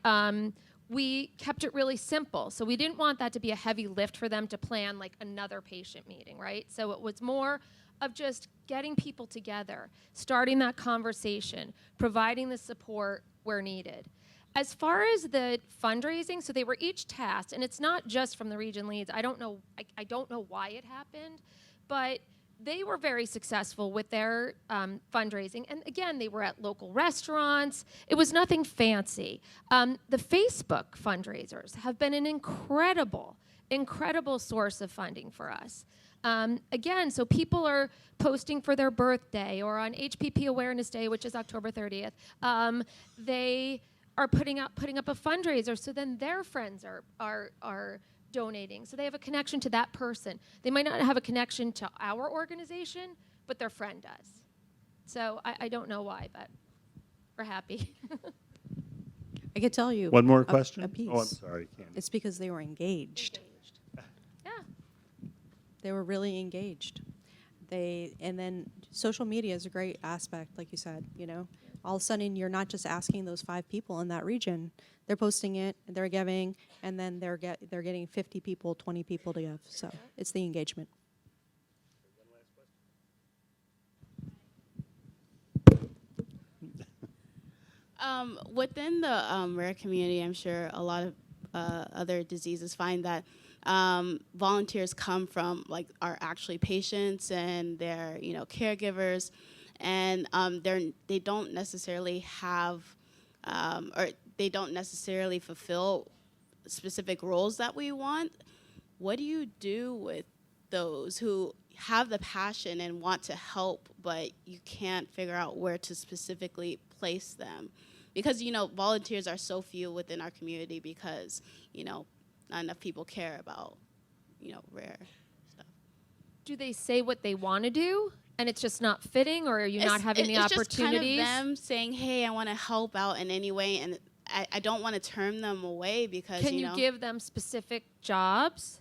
we kept it really simple. So we didn't want that to be a heavy lift for them to plan like another patient meeting, right? So it was more of just getting people together, starting that conversation, providing the support where needed. As far as the fundraising, so they were each tasked, and it's not just from the region leads. I don't know why it happened, but they were very successful with their fundraising. And again, they were at local restaurants. It was nothing fancy. The Facebook fundraisers have been an incredible source of funding for us. Again, so people are posting for their birthday or on HPP Awareness Day, which is October 30th. They are putting up a fundraiser, so then their friends are donating. So they have a connection to that person. They might not have a connection to our organization, but their friend does. So I don't know why, but we're happy. I could tell you. One more question? A piece. Oh, I'm sorry, Candie. It's because they were engaged. Yeah. They were really engaged. And then social media is a great aspect, like you said, all of a sudden you're not just asking those 5 people in that region. They're posting it, they're giving, and then they're getting 50 people, 20 people to give. So it's the engagement. Within the rare community, I'm sure a lot of other diseases find that volunteers come from are actually patients and they're caregivers, and they don't necessarily have or they don't necessarily fulfill specific roles that we want. What do you do with those who have the passion and want to help, but you can't figure out where to specifically place them? Because, volunteers are so few within our community because, not enough people care about, rare stuff. Do they say what they want to do, and it's just not fitting, or are you not having the opportunities? It's just kind of them saying, hey, I want to help out in any way, and I don't want to turn them away because, Can you give them specific jobs?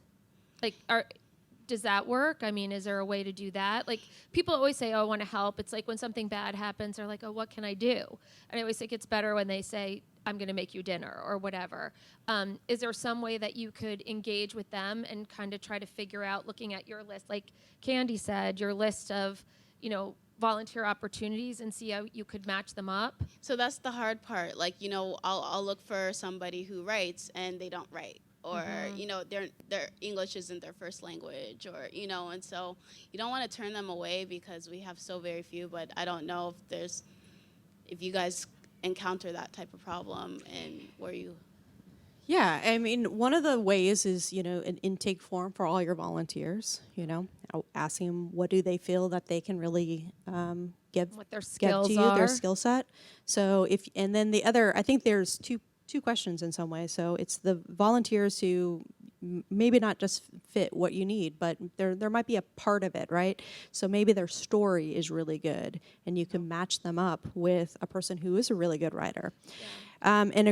Does that work? I mean, is there a way to do that? People always say, oh, I want to help. It's like when something bad happens, they're like, oh, what can I do? And I always think it's better when they say, I'm going to make you dinner or whatever. Is there some way that you could engage with them and kind of try to figure out, looking at your list, like Candie said, your list of, volunteer opportunities, and see how you could match them up? So that's the hard part. I'll look for somebody who writes and they don't write. Or, their English isn't their first language, or, and so you don't want to turn them away because we have so very few, but I don't know if you guys encounter that type of problem and where you... Yeah, I mean, one of the ways is, an intake form for all your volunteers, asking them what do they feel that they can really give, What their give skills to you, are. their skill set. So and then the other, I think there's two questions in some way. So it's the volunteers who maybe not just fit what you need, but there might be a part of it, right? So maybe their story is really good, and you can match them up with a person who is a really good writer. Yeah. And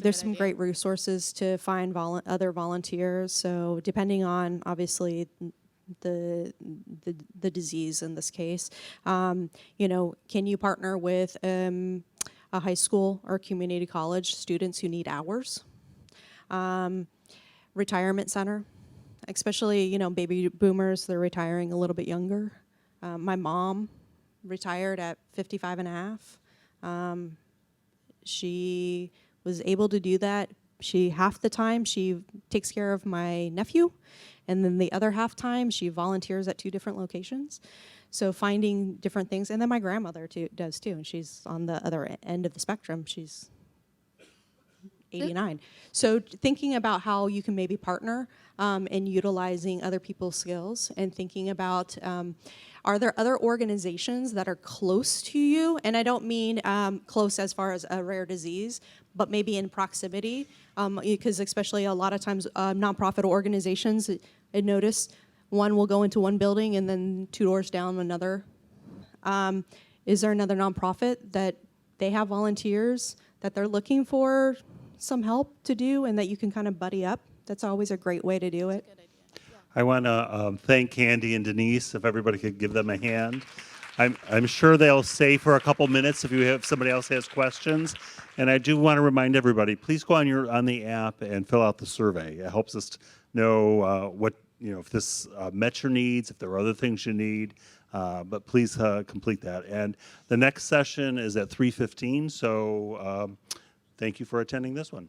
there's some great resources to find other volunteers. So depending on, obviously, the disease in this case, can you partner with a high school or community college students who need hours? Retirement center, especially, baby boomers, they're retiring a little bit younger. My mom retired at 55 and a half. She was able to do that. Half the time she takes care of my nephew, and then the other half time she volunteers at 2 different locations. So finding different things, and then my grandmother does too, and she's on the other end of the spectrum. She's 89. So thinking about how you can maybe partner and utilizing other people's skills, and thinking about are there other organizations that are close to you? And I don't mean close as far as a rare disease, but maybe in proximity, because especially a lot of times nonprofit organizations, I notice one will go into one building and then 2 doors down another. Is there another nonprofit that they have volunteers that they're looking for some help to do, and that you can kind of buddy up? That's always a great way to do it. I want to thank Candie and Denise, if everybody could give them a hand. I'm sure they'll stay for a couple minutes if somebody else has questions. And I do want to remind everybody, please go on the app and fill out the survey. It helps us know if this met your needs, if there are other things you need. But please complete that. And the next session is at 3:15, so Thank you for attending this one.